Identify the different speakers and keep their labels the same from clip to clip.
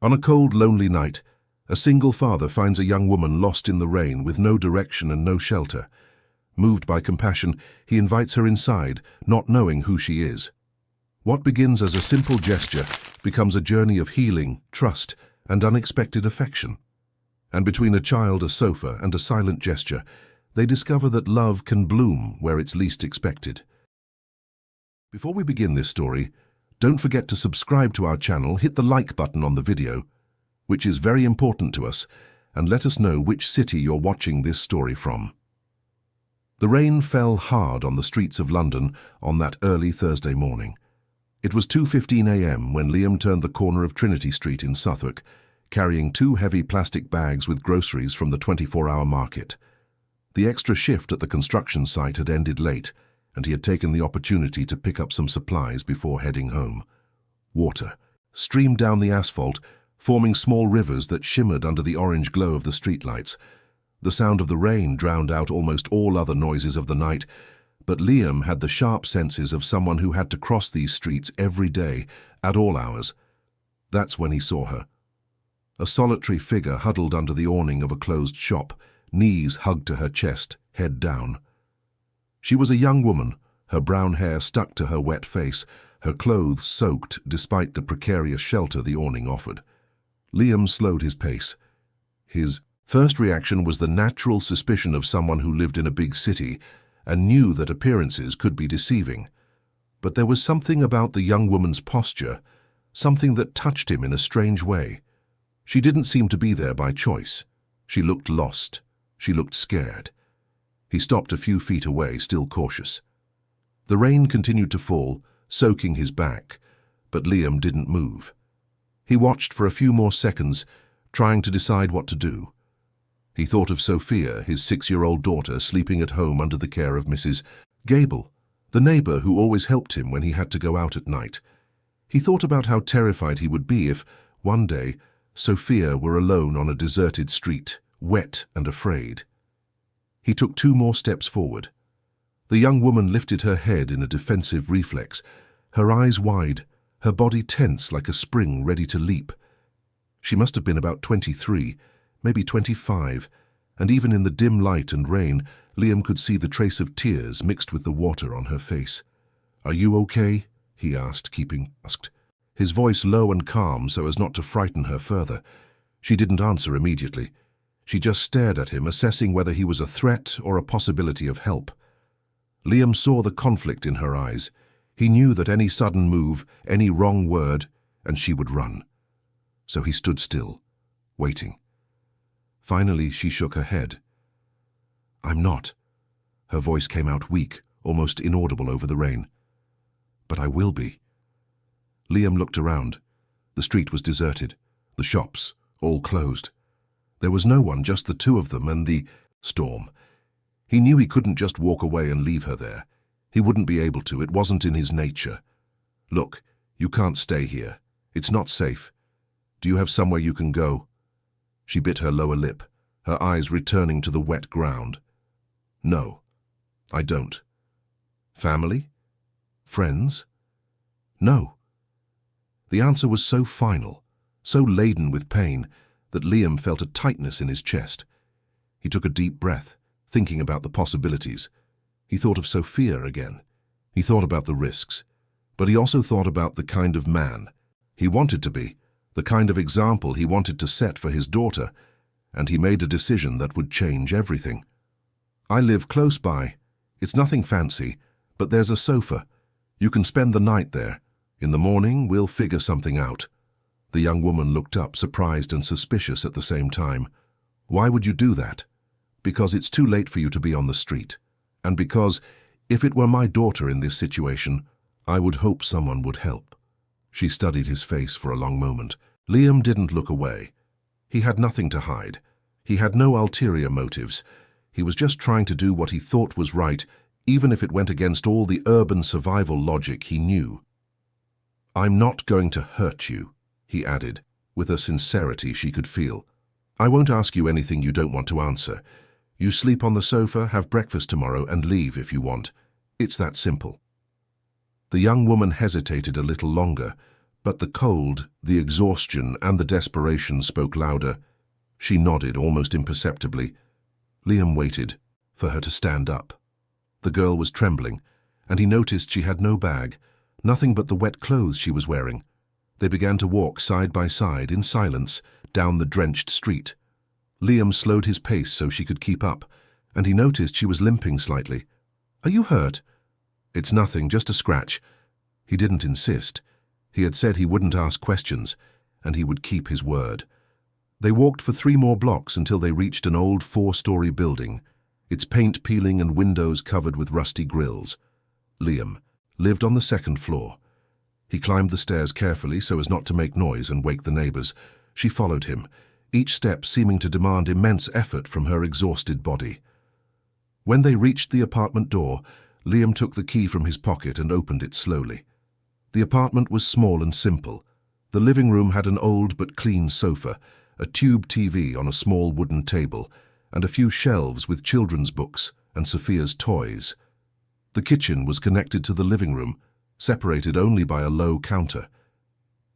Speaker 1: On a cold, lonely night, a single father finds a young woman lost in the rain with no direction and no shelter. Moved by compassion, he invites her inside, not knowing who she is. What begins as a simple gesture becomes a journey of healing, trust, and unexpected affection. And between a child, a sofa, and a silent gesture, they discover that love can bloom where it's least expected. Before we begin this story, don't forget to subscribe to our channel, hit the like button on the video, which is very important to us, and let us know which city you're watching this story from. The rain fell hard on the streets of London on that early Thursday morning. It was 2:15 a.m. when Liam turned the corner of Trinity Street in Southwark, carrying 2 heavy plastic bags with groceries from the 24-hour market. The extra shift at the construction site had ended late, and he had taken the opportunity to pick up some supplies before heading home. Water streamed down the asphalt, forming small rivers that shimmered under the orange glow of the streetlights. The sound of the rain drowned out almost all other noises of the night, but Liam had the sharp senses of someone who had to cross these streets every day, at all hours. That's when he saw her. A solitary figure huddled under the awning of a closed shop, knees hugged to her chest, head down. She was a young woman, her brown hair stuck to her wet face, her clothes soaked despite the precarious shelter the awning offered. Liam slowed his pace. His first reaction was the natural suspicion of someone who lived in a big city and knew that appearances could be deceiving. But there was something about the young woman's posture, something that touched him in a strange way. She didn't seem to be there by choice. She looked lost. She looked scared. He stopped a few feet away, still cautious. The rain continued to fall, soaking his back, but Liam didn't move. He watched for a few more seconds, trying to decide what to do. He thought of Sophia, his 6-year-old daughter, sleeping at home under the care of Mrs. Gable, the neighbor who always helped him when he had to go out at night. He thought about how terrified he would be if, one day, Sophia were alone on a deserted street, wet and afraid. He took 2 more steps forward. The young woman lifted her head in a defensive reflex, her eyes wide, her body tense like a spring ready to leap. She must have been about 23, maybe 25, and even in the dim light and rain, Liam could see the trace of tears mixed with the water on her face. "Are you okay?" he asked, his voice low and calm so as not to frighten her further. She didn't answer immediately. She just stared at him, assessing whether he was a threat or a possibility of help. Liam saw the conflict in her eyes. He knew that any sudden move, any wrong word, and she would run. So he stood still, waiting. Finally, she shook her head. "I'm not." Her voice came out weak, almost inaudible over the rain. "But I will be." Liam looked around. The street was deserted, the shops all closed. There was no one, just the 2 of them and the storm. He knew he couldn't just walk away and leave her there. He wouldn't be able to. It wasn't in his nature. "Look, you can't stay here. It's not safe. Do you have somewhere you can go?" She bit her lower lip, her eyes returning to the wet ground. "No, I don't." "Family? Friends?" "No." The answer was so final, so laden with pain, that Liam felt a tightness in his chest. He took a deep breath, thinking about the possibilities. He thought of Sophia again. He thought about the risks. But he also thought about the kind of man he wanted to be, the kind of example he wanted to set for his daughter, and he made a decision that would change everything. "I live close by. It's nothing fancy, but there's a sofa. You can spend the night there. In the morning, we'll figure something out." The young woman looked up, surprised and suspicious at the same time. "Why would you do that?" "Because it's too late for you to be on the street. And because, if it were my daughter in this situation, I would hope someone would help." She studied his face for a long moment. Liam didn't look away. He had nothing to hide. He had no ulterior motives. He was just trying to do what he thought was right, even if it went against all the urban survival logic he knew. "I'm not going to hurt you," he added, with a sincerity she could feel. "I won't ask you anything you don't want to answer. You sleep on the sofa, have breakfast tomorrow, and leave if you want. It's that simple." The young woman hesitated a little longer, But the cold, the exhaustion, and the desperation spoke louder. She nodded almost imperceptibly. Liam waited for her to stand up. The girl was trembling, and he noticed she had no bag, nothing but the wet clothes she was wearing. They began to walk side by side in silence down the drenched street. Liam slowed his pace so she could keep up, and he noticed she was limping slightly. "Are you hurt?" "It's nothing, just a scratch." He didn't insist. He had said he wouldn't ask questions, and he would keep his word. They walked for 3 more blocks until they reached an old 4-story building, its paint peeling and windows covered with rusty grills. Liam lived on the 2nd floor. He climbed the stairs carefully so as not to make noise and wake the neighbors. She followed him, each step seeming to demand immense effort from her exhausted body. When they reached the apartment door, Liam took the key from his pocket and opened it slowly. The apartment was small and simple. The living room had an old but clean sofa, a tube TV on a small wooden table, and a few shelves with children's books and Sophia's toys. The kitchen was connected to the living room, separated only by a low counter.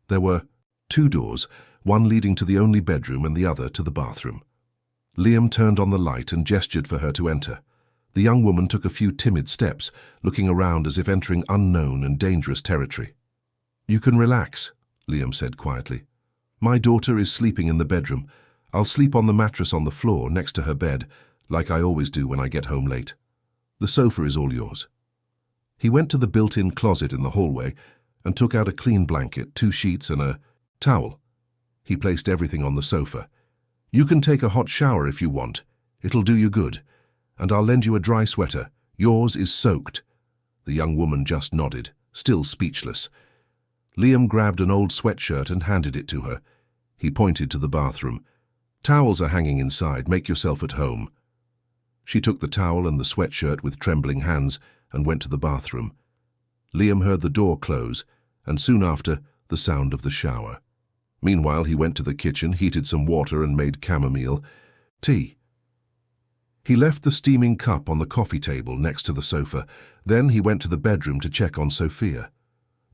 Speaker 1: There were 2 doors, one leading to the only bedroom and the other to the bathroom. Liam turned on the light and gestured for her to enter. The young woman took a few timid steps, looking around as if entering unknown and dangerous territory. "You can relax," Liam said quietly. "My daughter is sleeping in the bedroom. I'll sleep on the mattress on the floor next to her bed, like I always do when I get home late. The sofa is all yours." He went to the built-in closet in the hallway and took out a clean blanket, 2 sheets and a towel. He placed everything on the sofa. "You can take a hot shower if you want. It'll do you good. And I'll lend you a dry sweater. Yours is soaked." The young woman just nodded, still speechless. Liam grabbed an old sweatshirt and handed it to her. He pointed to the bathroom. "Towels are hanging inside. Make yourself at home." She took the towel and the sweatshirt with trembling hands and went to the bathroom. Liam heard the door close, and soon after, the sound of the shower. Meanwhile, he went to the kitchen, heated some water and made chamomile tea. He left the steaming cup on the coffee table next to the sofa. Then he went to the bedroom to check on Sophia.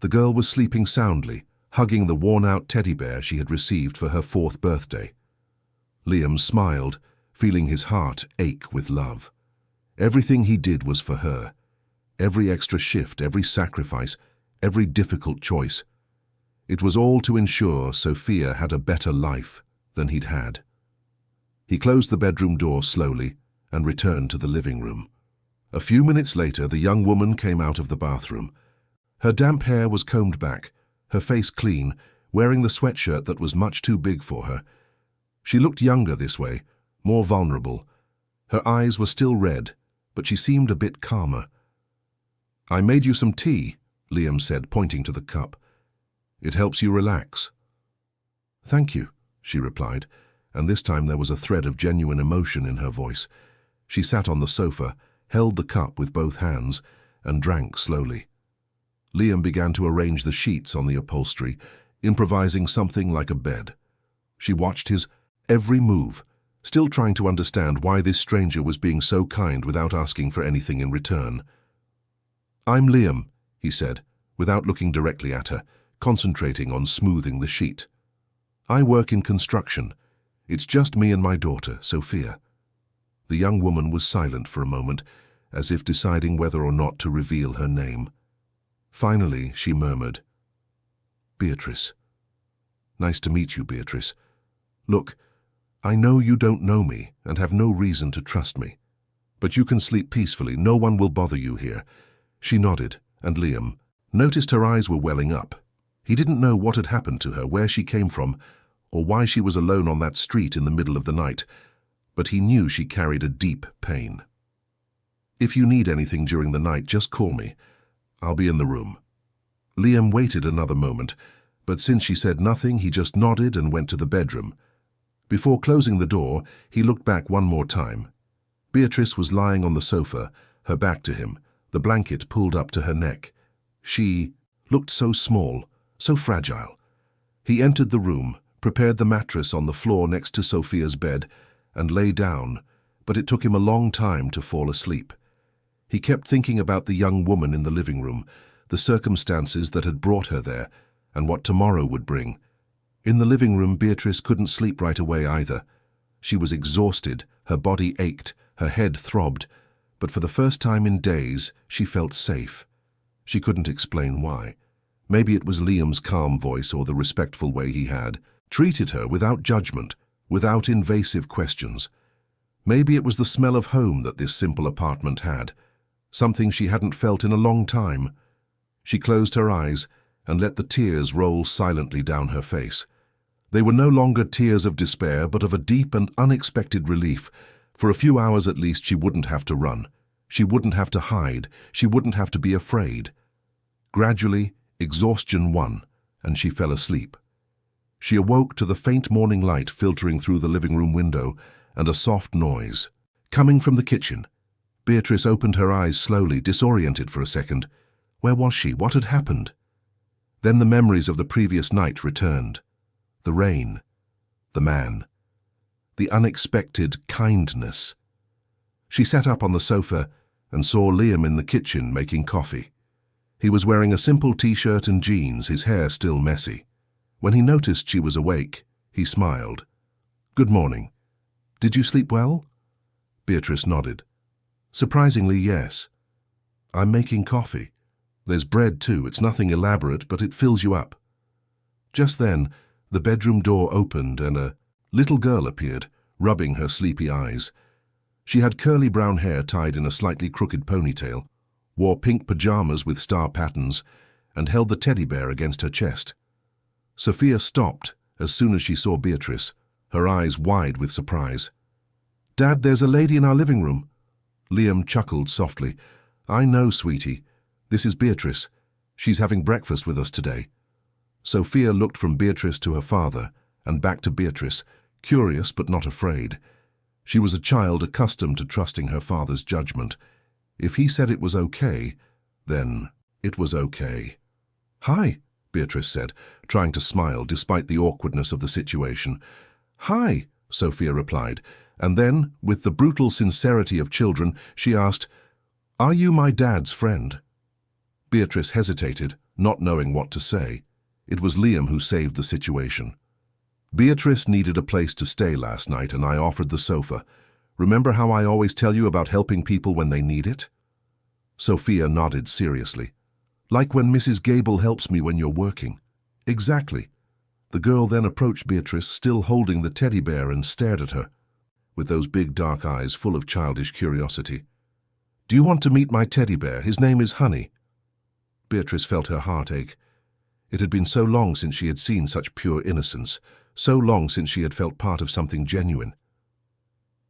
Speaker 1: The girl was sleeping soundly, hugging the worn-out teddy bear she had received for her 4th birthday. Liam smiled, feeling his heart ache with love. Everything he did was for her. Every extra shift, every sacrifice, every difficult choice. It was all to ensure Sophia had a better life than he'd had. He closed the bedroom door slowly and returned to the living room. A few minutes later, the young woman came out of the bathroom. Her damp hair was combed back, her face clean, wearing the sweatshirt that was much too big for her. She looked younger this way, more vulnerable. Her eyes were still red, but she seemed a bit calmer. "I made you some tea," Liam said, pointing to the cup. "It helps you relax." "Thank you," she replied, and this time there was a thread of genuine emotion in her voice. She sat on the sofa, held the cup with both hands, and drank slowly. Liam began to arrange the sheets on the upholstery, improvising something like a bed. She watched his every move, still trying to understand why this stranger was being so kind without asking for anything in return. "I'm Liam," he said, without looking directly at her, concentrating on smoothing the sheet. "I work in construction. It's just me and my daughter, Sophia." The young woman was silent for a moment, as if deciding whether or not to reveal her name. Finally, she murmured, "Beatrice. Nice to meet you, Beatrice. Look, I know you don't know me and have no reason to trust me, but you can sleep peacefully. No one will bother you here." She nodded, and Liam noticed her eyes were welling up. He didn't know what had happened to her, where she came from, or why she was alone on that street in the middle of the night, but he knew she carried a deep pain. "If you need anything during the night, just call me. I'll be in the room." Liam waited another moment, but since she said nothing, he just nodded and went to the bedroom. Before closing the door, he looked back one more time. Beatrice was lying on the sofa, her back to him, the blanket pulled up to her neck. She looked so small, so fragile. He entered the room, prepared the mattress on the floor next to Sophia's bed, and lay down, but it took him a long time to fall asleep. He kept thinking about the young woman in the living room, the circumstances that had brought her there, and what tomorrow would bring. In the living room, Beatrice couldn't sleep right away either. She was exhausted, her body ached, her head throbbed, but for the first time in days, she felt safe. She couldn't explain why. Maybe it was Liam's calm voice or the respectful way he had treated her without judgment, without invasive questions. Maybe it was the smell of home that this simple apartment had, something she hadn't felt in a long time. She closed her eyes and let the tears roll silently down her face. They were no longer tears of despair, but of a deep and unexpected relief. For a few hours at least, she wouldn't have to run. She wouldn't have to hide. She wouldn't have to be afraid. Gradually, exhaustion won, and she fell asleep. She awoke to the faint morning light filtering through the living room window and a soft noise coming from the kitchen. Beatrice opened her eyes slowly, disoriented for a second. Where was she? What had happened? Then the memories of the previous night returned. The rain, the man, the unexpected kindness. She sat up on the sofa and saw Liam in the kitchen making coffee. He was wearing a simple t-shirt and jeans, his hair still messy. When he noticed she was awake, he smiled. "Good morning. Did you sleep well?" Beatrice nodded. "Surprisingly, yes. I'm making coffee. There's bread too. It's nothing elaborate, but it fills you up." Just then, the bedroom door opened and a little girl appeared, rubbing her sleepy eyes. She had curly brown hair tied in a slightly crooked ponytail, wore pink pajamas with star patterns, and held the teddy bear against her chest. Sophia stopped as soon as she saw Beatrice, her eyes wide with surprise. "Dad, there's a lady in our living room." Liam chuckled softly. "I know, sweetie. This is Beatrice. She's having breakfast with us today." Sophia looked from Beatrice to her father and back to Beatrice, curious but not afraid. She was a child accustomed to trusting her father's judgment. If he said it was okay, then it was okay. "Hi," Beatrice said, trying to smile despite the awkwardness of the situation. "Hi," Sophia replied, and then, with the brutal sincerity of children, she asked, "Are you my dad's friend?" Beatrice hesitated, not knowing what to say. It was Liam who saved the situation. "Beatrice needed a place to stay last night, and I offered the sofa. Remember how I always tell you about helping people when they need it?" Sophia nodded seriously. "Like when Mrs. Gable helps me when you're working." "Exactly." The girl then approached Beatrice, still holding the teddy bear, and stared at her, with those big dark eyes full of childish curiosity. "Do you want to meet my teddy bear? His name is Honey." Beatrice felt her heart ache. It had been so long since she had seen such pure innocence, so long since she had felt part of something genuine.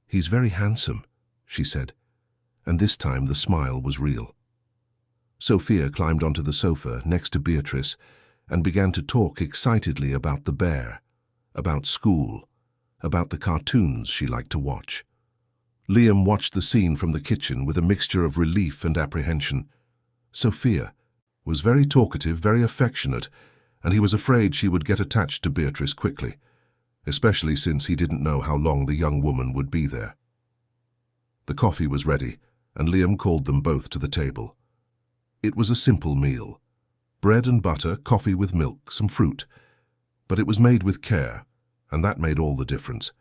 Speaker 1: "He's very handsome," she said, and this time the smile was real. Sophia climbed onto the sofa next to Beatrice and began to talk excitedly about the bear, about school, about the cartoons she liked to watch. Liam watched the scene from the kitchen with a mixture of relief and apprehension. Sophia was very talkative, very affectionate, and he was afraid she would get attached to Beatrice quickly, especially since he didn't know how long the young woman would be there. The coffee was ready, and Liam called them both to the table. It was a simple meal. Bread and butter, coffee with milk, some fruit. But it was made with care, and that made all the difference.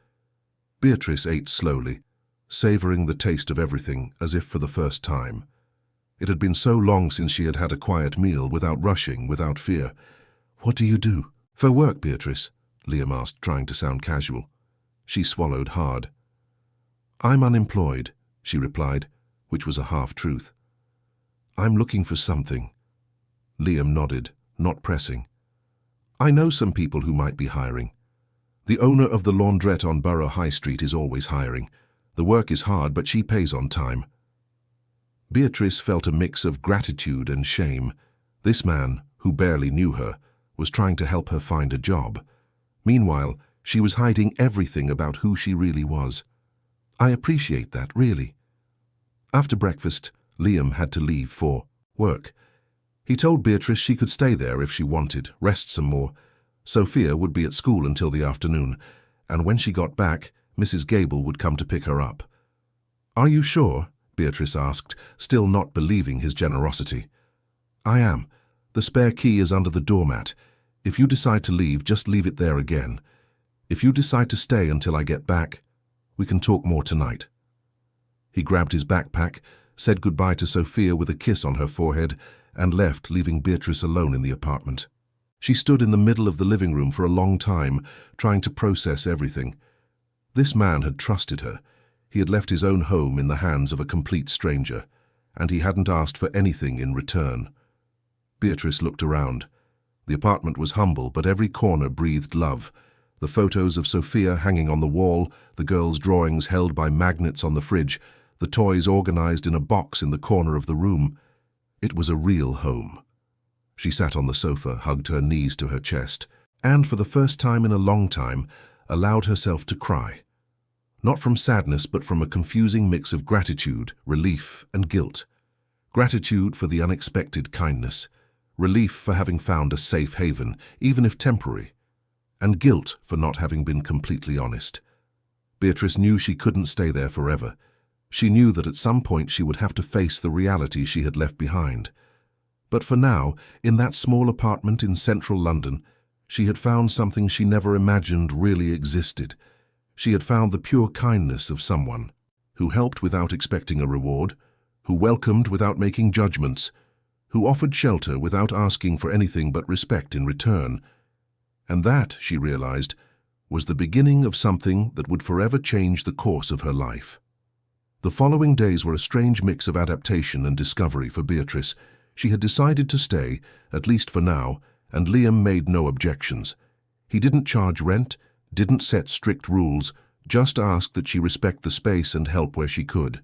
Speaker 1: Beatrice ate slowly, savoring the taste of everything as if for the first time. It had been so long since she had had a quiet meal, without rushing, without fear. "What do you do for work, Beatrice?" Liam asked, trying to sound casual. She swallowed hard. "I'm unemployed," she replied, which was a half-truth. "I'm looking for something." Liam nodded, not pressing. "I know some people who might be hiring. The owner of the laundrette on Borough High Street is always hiring. The work is hard, but she pays on time." Beatrice felt a mix of gratitude and shame. This man, who barely knew her, was trying to help her find a job. Meanwhile, she was hiding everything about who she really was. "I appreciate that, really." After breakfast, Liam had to leave for work. He told Beatrice she could stay there if she wanted, rest some more. Sophia would be at school until the afternoon, and when she got back, Mrs. Gable would come to pick her up. "Are you sure?" Beatrice asked, still not believing his generosity. "I am. The spare key is under the doormat. If you decide to leave, just leave it there again. If you decide to stay until I get back, we can talk more tonight." He grabbed his backpack, said goodbye to Sophia with a kiss on her forehead, and left, leaving Beatrice alone in the apartment. She stood in the middle of the living room for a long time, trying to process everything. This man had trusted her. He had left his own home in the hands of a complete stranger, and he hadn't asked for anything in return. Beatrice looked around. The apartment was humble, but every corner breathed love. The photos of Sophia hanging on the wall, the girls' drawings held by magnets on the fridge, the toys organized in a box in the corner of the room. It was a real home. She sat on the sofa, hugged her knees to her chest, and for the first time in a long time, allowed herself to cry. Not from sadness, but from a confusing mix of gratitude, relief, and guilt. Gratitude for the unexpected kindness, relief for having found a safe haven, even if temporary, and guilt for not having been completely honest. Beatrice knew she couldn't stay there forever. She knew that at some point she would have to face the reality she had left behind. But for now, in that small apartment in central London, she had found something she never imagined really existed. She had found the pure kindness of someone who helped without expecting a reward, who welcomed without making judgments, who offered shelter without asking for anything but respect in return. And that, she realized, was the beginning of something that would forever change the course of her life. The following days were a strange mix of adaptation and discovery for Beatrice. She had decided to stay, at least for now, and Liam made no objections. He didn't charge rent, didn't set strict rules, just asked that she respect the space and help where she could.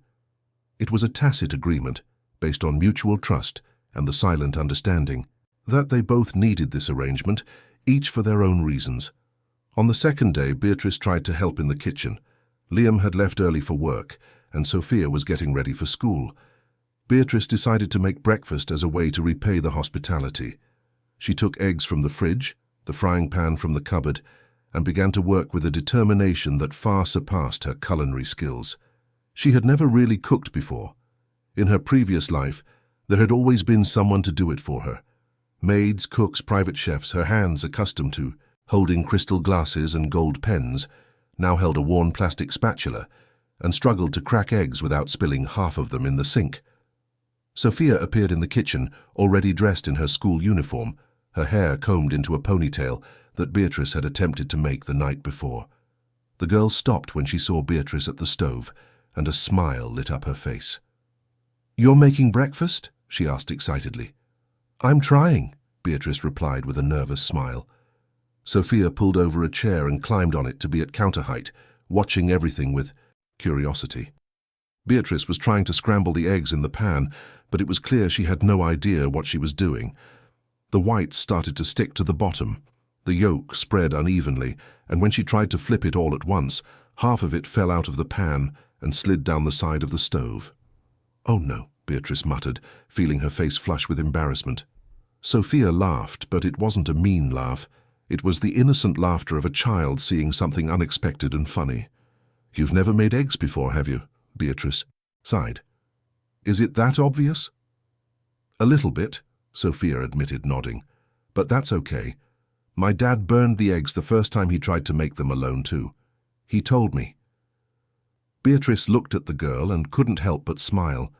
Speaker 1: It was a tacit agreement, based on mutual trust and the silent understanding that they both needed this arrangement, each for their own reasons. On the second day, Beatrice tried to help in the kitchen. Liam had left early for work, and Sophia was getting ready for school. Beatrice decided to make breakfast as a way to repay the hospitality. She took eggs from the fridge, the frying pan from the cupboard, and began to work with a determination that far surpassed her culinary skills. She had never really cooked before. In her previous life, there had always been someone to do it for her. Maids, cooks, private chefs, her hands accustomed to holding crystal glasses and gold pens, now held a worn plastic spatula and struggled to crack eggs without spilling half of them in the sink. Sophia appeared in the kitchen, already dressed in her school uniform, her hair combed into a ponytail that Beatrice had attempted to make the night before. The girl stopped when she saw Beatrice at the stove, and a smile lit up her face. "You're making breakfast?" she asked excitedly. "I'm trying," Beatrice replied with a nervous smile. Sophia pulled over a chair and climbed on it to be at counter height, watching everything with curiosity. Beatrice was trying to scramble the eggs in the pan, but it was clear she had no idea what she was doing. The whites started to stick to the bottom. The yolk spread unevenly, and when she tried to flip it all at once, half of it fell out of the pan and slid down the side of the stove. "Oh no," Beatrice muttered, feeling her face flush with embarrassment. Sophia laughed, but it wasn't a mean laugh. It was the innocent laughter of a child seeing something unexpected and funny. "You've never made eggs before, have you?" Beatrice sighed. "Is it that obvious?" "A little bit," Sophia admitted, nodding. "But that's okay. My dad burned the eggs the first time he tried to make them alone too. He told me." Beatrice looked at the girl and couldn't help but smile.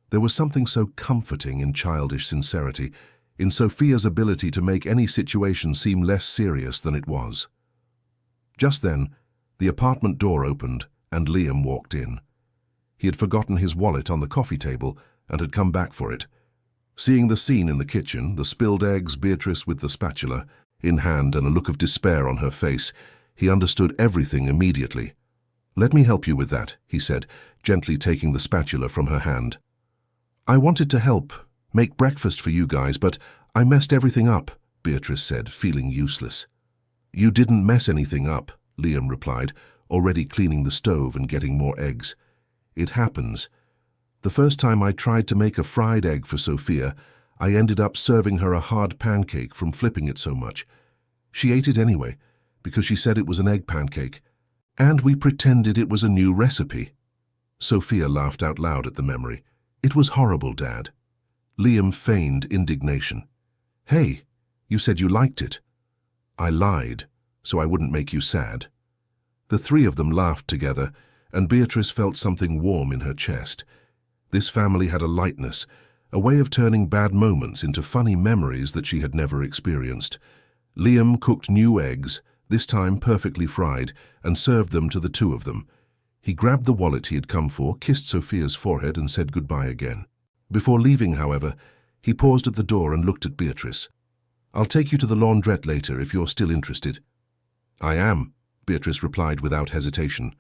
Speaker 1: There was something so comforting in childish sincerity, in Sophia's ability to make any situation seem less serious than it was. Just then, the apartment door opened and Liam walked in. He had forgotten his wallet on the coffee table and had come back for it. Seeing the scene in the kitchen, the spilled eggs, Beatrice with the spatula in hand and a look of despair on her face, he understood everything immediately. "Let me help you with that," he said, gently taking the spatula from her hand. "I wanted to help, make breakfast for you guys, but I messed everything up," Beatrice said, feeling useless. "You didn't mess anything up," Liam replied, already cleaning the stove and getting more eggs. "It happens. The first time I tried to make a fried egg for Sophia, I ended up serving her a hard pancake from flipping it so much. She ate it anyway, because she said it was an egg pancake, and we pretended it was a new recipe." Sophia laughed out loud at the memory. "It was horrible, Dad." Liam feigned indignation. "Hey, you said you liked it." I lied, so I wouldn't make you sad." The three of them laughed together, and Beatrice felt something warm in her chest. This family had a lightness, a way of turning bad moments into funny memories that she had never experienced. Liam cooked new eggs, this time perfectly fried, and served them to the two of them. He grabbed the wallet he had come for, kissed Sophia's forehead, and said goodbye again. Before leaving, however, he paused at the door and looked at Beatrice. "I'll take you to the laundrette later if you're still interested." "I am," Beatrice replied without hesitation.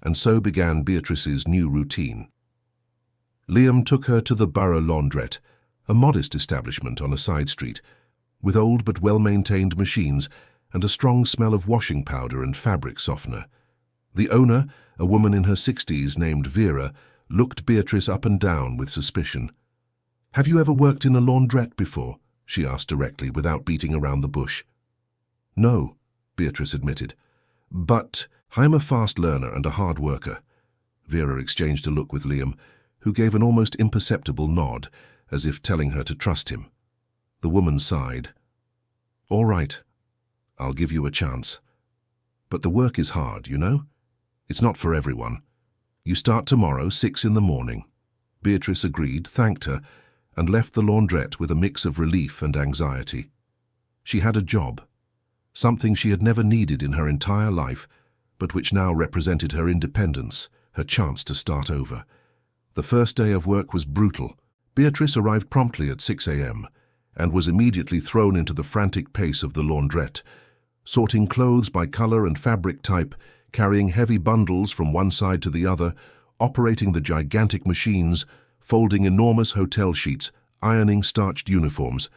Speaker 1: And so began Beatrice's new routine. Liam took her to the Borough Laundrette, a modest establishment on a side street, with old but well-maintained machines and a strong smell of washing powder and fabric softener. The owner, a woman in her 60s named Vera, looked Beatrice up and down with suspicion. "Have you ever worked in a laundrette before?" she asked directly, without beating around the bush. "No," Beatrice admitted. "But I'm a fast learner and a hard worker." Vera exchanged a look with Liam, who gave an almost imperceptible nod, as if telling her to trust him. The woman sighed. "All right, I'll give you a chance. But the work is hard, you know? It's not for everyone. You start tomorrow, 6 in the morning." Beatrice agreed, thanked her, and left the laundrette with a mix of relief and anxiety. She had a job, something she had never needed in her entire life, but which now represented her independence, her chance to start over. The first day of work was brutal. Beatrice arrived promptly at 6 a.m. and was immediately thrown into the frantic pace of the laundrette, sorting clothes by color and fabric type, carrying heavy bundles from one side to the other, operating the gigantic machines, folding enormous hotel sheets, ironing starched uniforms.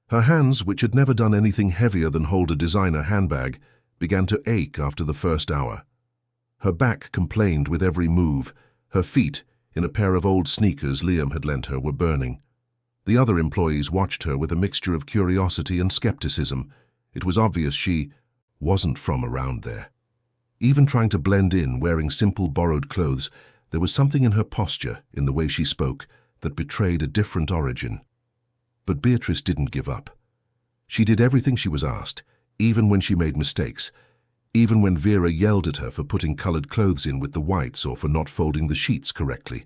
Speaker 1: Her hands, which had never done anything heavier than hold a designer handbag, began to ache after the first hour. Her back complained with every move. Her feet, in a pair of old sneakers Liam had lent her, were burning. The other employees watched her with a mixture of curiosity and skepticism. It was obvious she wasn't from around there. Even trying to blend in, wearing simple borrowed clothes, there was something in her posture, in the way she spoke, that betrayed a different origin. But Beatrice didn't give up. She did everything she was asked, even when she made mistakes, even when Vera yelled at her for putting colored clothes in with the whites or for not folding the sheets correctly.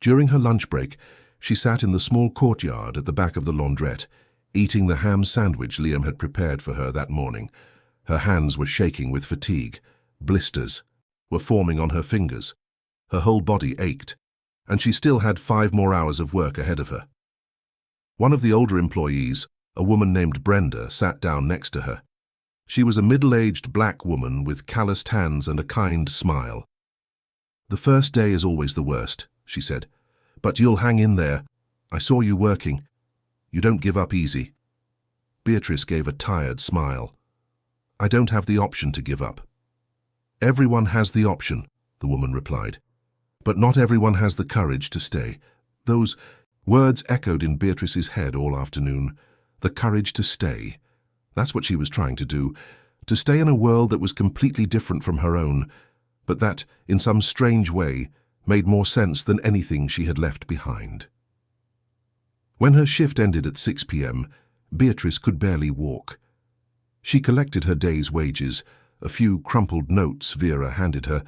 Speaker 1: During her lunch break, she sat in the small courtyard at the back of the laundrette, eating the ham sandwich Liam had prepared for her that morning. Her hands were shaking with fatigue. Blisters were forming on her fingers. Her whole body ached, and she still had 5 more hours of work ahead of her. One of the older employees, a woman named Brenda, sat down next to her. She was a middle-aged black woman with calloused hands and a kind smile. "The first day is always the worst," she said, "but you'll hang in there. I saw you working. You don't give up easy." Beatrice gave a tired smile. "I don't have the option to give up." "Everyone has the option," the woman replied. "But not everyone has the courage to stay." Those words echoed in Beatrice's head all afternoon. The courage to stay. That's what she was trying to do, to stay in a world that was completely different from her own, but that, in some strange way, made more sense than anything she had left behind. When her shift ended at 6 p.m., Beatrice could barely walk. She collected her day's wages, a few crumpled notes Vera handed her,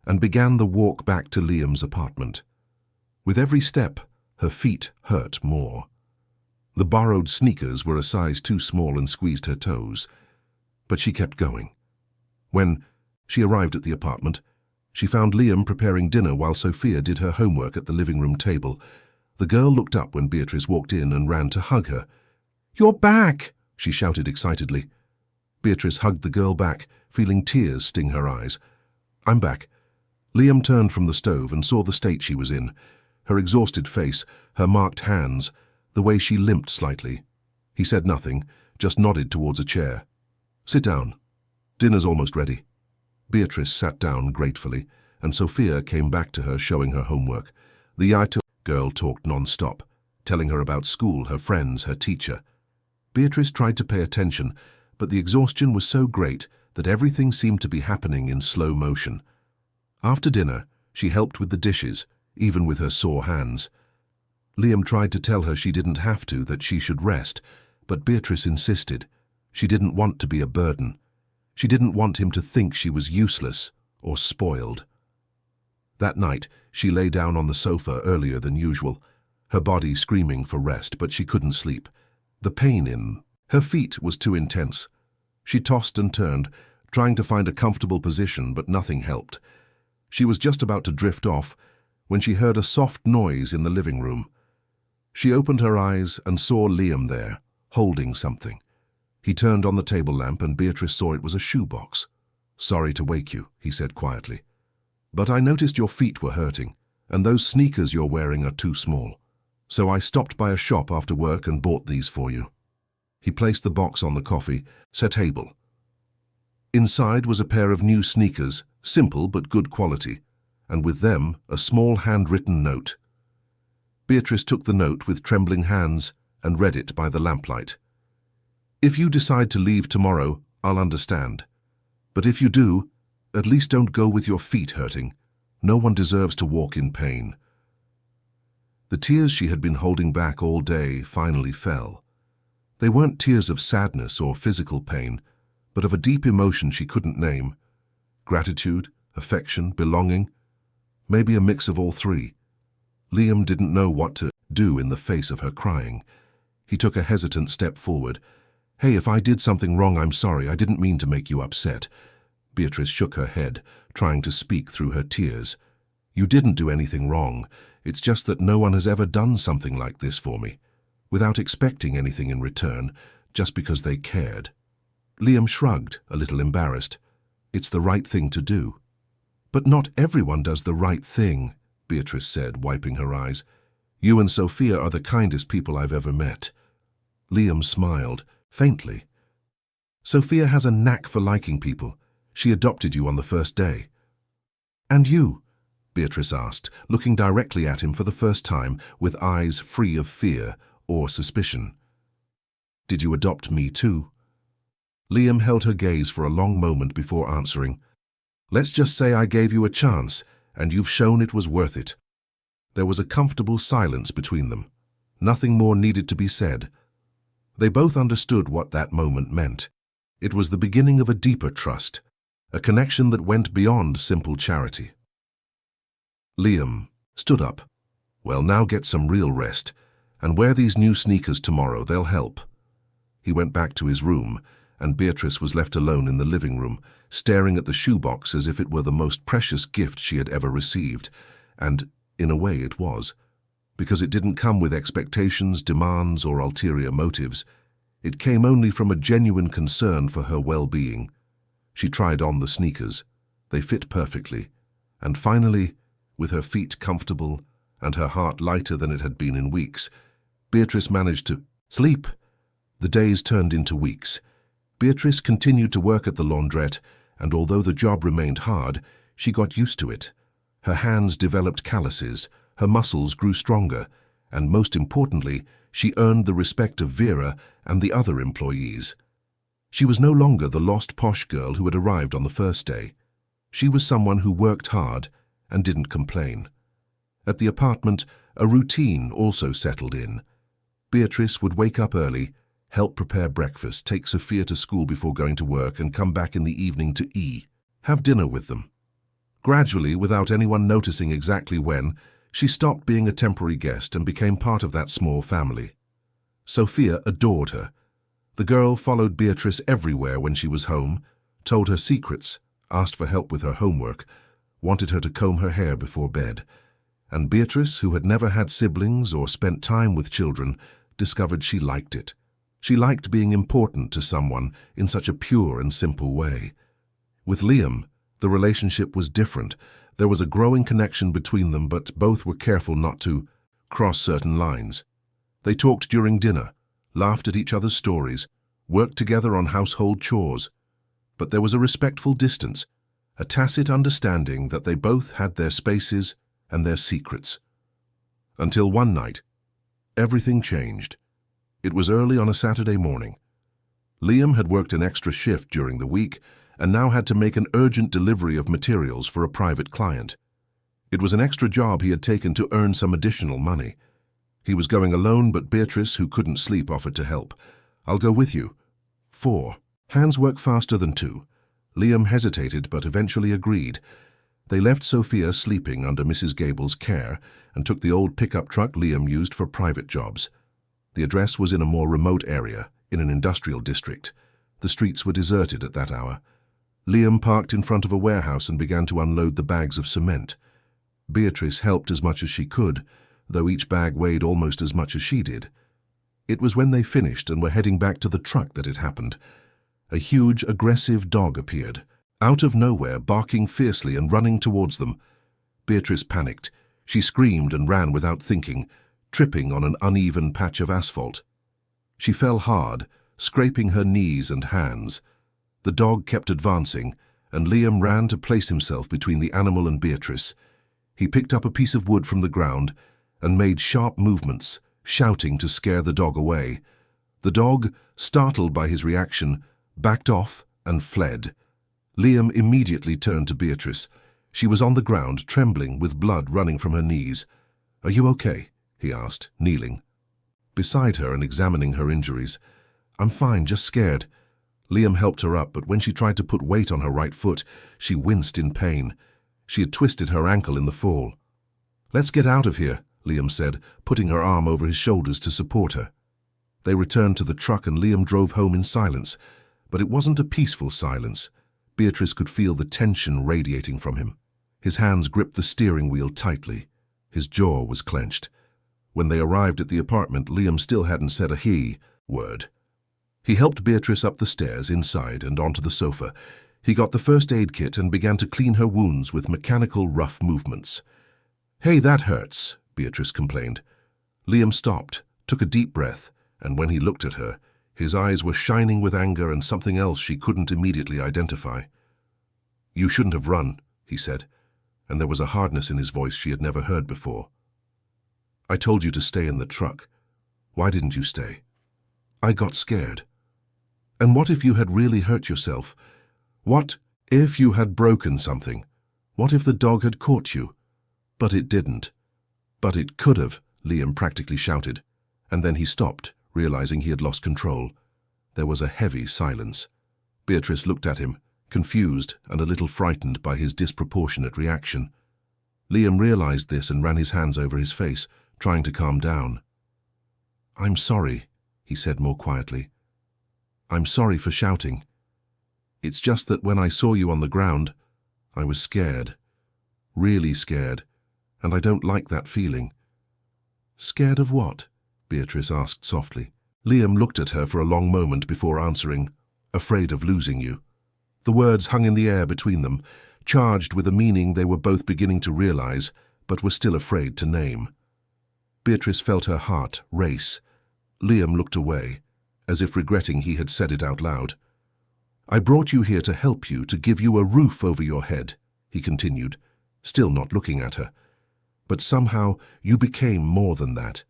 Speaker 1: and began the walk back to Liam's apartment. With every step, her feet hurt more. The borrowed sneakers were a size too small and squeezed her toes. But she kept going. When she arrived at the apartment, she found Liam preparing dinner while Sophia did her homework at the living room table. The girl looked up when Beatrice walked in and ran to hug her. "You're back!" she shouted excitedly. Beatrice hugged the girl back, feeling tears sting her eyes. "I'm back." Liam turned from the stove and saw the state she was in. Her exhausted face, her marked hands, the way she limped slightly. He said nothing, just nodded towards a chair. "Sit down. Dinner's almost ready." Beatrice sat down gratefully, and Sophia came back to her showing her homework. The Yaito girl talked non-stop, telling her about school, her friends, her teacher. Beatrice tried to pay attention, but the exhaustion was so great that everything seemed to be happening in slow motion. After dinner, she helped with the dishes, even with her sore hands. Liam tried to tell her she didn't have to, that she should rest, but Beatrice insisted. She didn't want to be a burden. She didn't want him to think she was useless or spoiled. That night, she lay down on the sofa earlier than usual, her body screaming for rest, but she couldn't sleep. The pain in her feet was too intense. She tossed and turned, trying to find a comfortable position, but nothing helped. She was just about to drift off when she heard a soft noise in the living room. She opened her eyes and saw Liam there, holding something. He turned on the table lamp and Beatrice saw it was a shoebox. "Sorry to wake you," he said quietly. "But I noticed your feet were hurting, and those sneakers you're wearing are too small. So I stopped by a shop after work and bought these for you." He placed the box on the coffee table. Inside was a pair of new sneakers, simple but good quality, and with them a small handwritten note. Beatrice took the note with trembling hands and read it by the lamplight. "If you decide to leave tomorrow, I'll understand. But if you do, at least don't go with your feet hurting. No one deserves to walk in pain." The tears she had been holding back all day finally fell. They weren't tears of sadness or physical pain, but of a deep emotion she couldn't name. Gratitude, affection, belonging, maybe a mix of all three. Liam didn't know what to do in the face of her crying. He took a hesitant step forward. "Hey, if I did something wrong, I'm sorry. I didn't mean to make you upset." Beatrice shook her head, trying to speak through her tears. "You didn't do anything wrong. It's just that no one has ever done something like this for me, without expecting anything in return, just because they cared." Liam shrugged, a little embarrassed. "It's the right thing to do." "But not everyone does the right thing," Beatrice said, wiping her eyes. "You and Sophia are the kindest people I've ever met." Liam smiled, faintly. "Sophia has a knack for liking people. She adopted you on the first day." "And you?" Beatrice asked, looking directly at him for the first time with eyes free of fear or suspicion. "Did you adopt me too?" Liam held her gaze for a long moment before answering. "Let's just say I gave you a chance, and you've shown it was worth it." There was a comfortable silence between them. Nothing more needed to be said. They both understood what that moment meant. It was the beginning of a deeper trust, a connection that went beyond simple charity. Liam stood up. "Well, now get some real rest, and wear these new sneakers tomorrow. They'll help." He went back to his room, and Beatrice was left alone in the living room, staring at the shoebox as if it were the most precious gift she had ever received. And, in a way, it was, because it didn't come with expectations, demands, or ulterior motives. It came only from a genuine concern for her well-being. She tried on the sneakers. They fit perfectly. And finally, with her feet comfortable and her heart lighter than it had been in weeks, Beatrice managed to sleep. The days turned into weeks. Beatrice continued to work at the laundrette, and although the job remained hard, she got used to it. Her hands developed calluses, her muscles grew stronger, and most importantly, she earned the respect of Vera and the other employees. She was no longer the lost posh girl who had arrived on the first day. She was someone who worked hard and didn't complain. At the apartment, a routine also settled in. Beatrice would wake up early, help prepare breakfast, take Sophia to school before going to work, and come back in the evening to have dinner with them. Gradually, without anyone noticing exactly when, she stopped being a temporary guest and became part of that small family. Sophia adored her. The girl followed Beatrice everywhere when she was home, told her secrets, asked for help with her homework, wanted her to comb her hair before bed. And Beatrice, who had never had siblings or spent time with children, discovered she liked it. She liked being important to someone in such a pure and simple way. With Liam, the relationship was different. There was a growing connection between them, but both were careful not to cross certain lines. They talked during dinner, laughed at each other's stories, worked together on household chores. But there was a respectful distance, a tacit understanding that they both had their spaces and their secrets. Until one night, everything changed. It was early on a Saturday morning. Liam had worked an extra shift during the week and now had to make an urgent delivery of materials for a private client. It was an extra job he had taken to earn some additional money. He was going alone, but Beatrice, who couldn't sleep, offered to help. "I'll go with you." 4. Hands work faster than 2. Liam hesitated but eventually agreed. They left Sophia sleeping under Mrs. Gable's care and took the old pickup truck Liam used for private jobs. The address was in a more remote area, in an industrial district. The streets were deserted at that hour. Liam parked in front of a warehouse and began to unload the bags of cement. Beatrice helped as much as she could, though each bag weighed almost as much as she did. It was when they finished and were heading back to the truck that it happened. A huge, aggressive dog appeared, out of nowhere, barking fiercely and running towards them. Beatrice panicked. She screamed and ran without thinking, tripping on an uneven patch of asphalt. She fell hard, scraping her knees and hands. The dog kept advancing, and Liam ran to place himself between the animal and Beatrice. He picked up a piece of wood from the ground and made sharp movements, shouting to scare the dog away. The dog, startled by his reaction, backed off and fled. Liam immediately turned to Beatrice. She was on the ground, trembling, with blood running from her knees. "Are you okay?" he asked, kneeling beside her and examining her injuries. "I'm fine, just scared." Liam helped her up, but when she tried to put weight on her right foot, she winced in pain. She had twisted her ankle in the fall. "Let's get out of here," Liam said, putting her arm over his shoulders to support her. They returned to the truck and Liam drove home in silence, but it wasn't a peaceful silence. Beatrice could feel the tension radiating from him. His hands gripped the steering wheel tightly. His jaw was clenched. When they arrived at the apartment, Liam still hadn't said a "he" word. He helped Beatrice up the stairs, inside, and onto the sofa. He got the first aid kit and began to clean her wounds with mechanical, rough movements. "Hey, that hurts," Beatrice complained. Liam stopped, took a deep breath, and when he looked at her, his eyes were shining with anger and something else she couldn't immediately identify. "You shouldn't have run," he said, and there was a hardness in his voice she had never heard before. "I told you to stay in the truck. Why didn't you stay?" "I got scared." "And what if you had really hurt yourself? What if you had broken something? What if the dog had caught you?" "But it didn't." "But it could have," Liam practically shouted, and then he stopped, realizing he had lost control. There was a heavy silence. Beatrice looked at him, confused and a little frightened by his disproportionate reaction. Liam realized this and ran his hands over his face, trying to calm down. "I'm sorry," he said more quietly. "I'm sorry for shouting. It's just that when I saw you on the ground, I was scared. Really scared, and I don't like that feeling." "Scared of what?" Beatrice asked softly. Liam looked at her for a long moment before answering, "Afraid of losing you." The words hung in the air between them, charged with a meaning they were both beginning to realize, but were still afraid to name. Beatrice felt her heart race. Liam looked away, as if regretting he had said it out loud. "I brought you here to help you, to give you a roof over your head," he continued, still not looking at her. "But somehow you became more than that.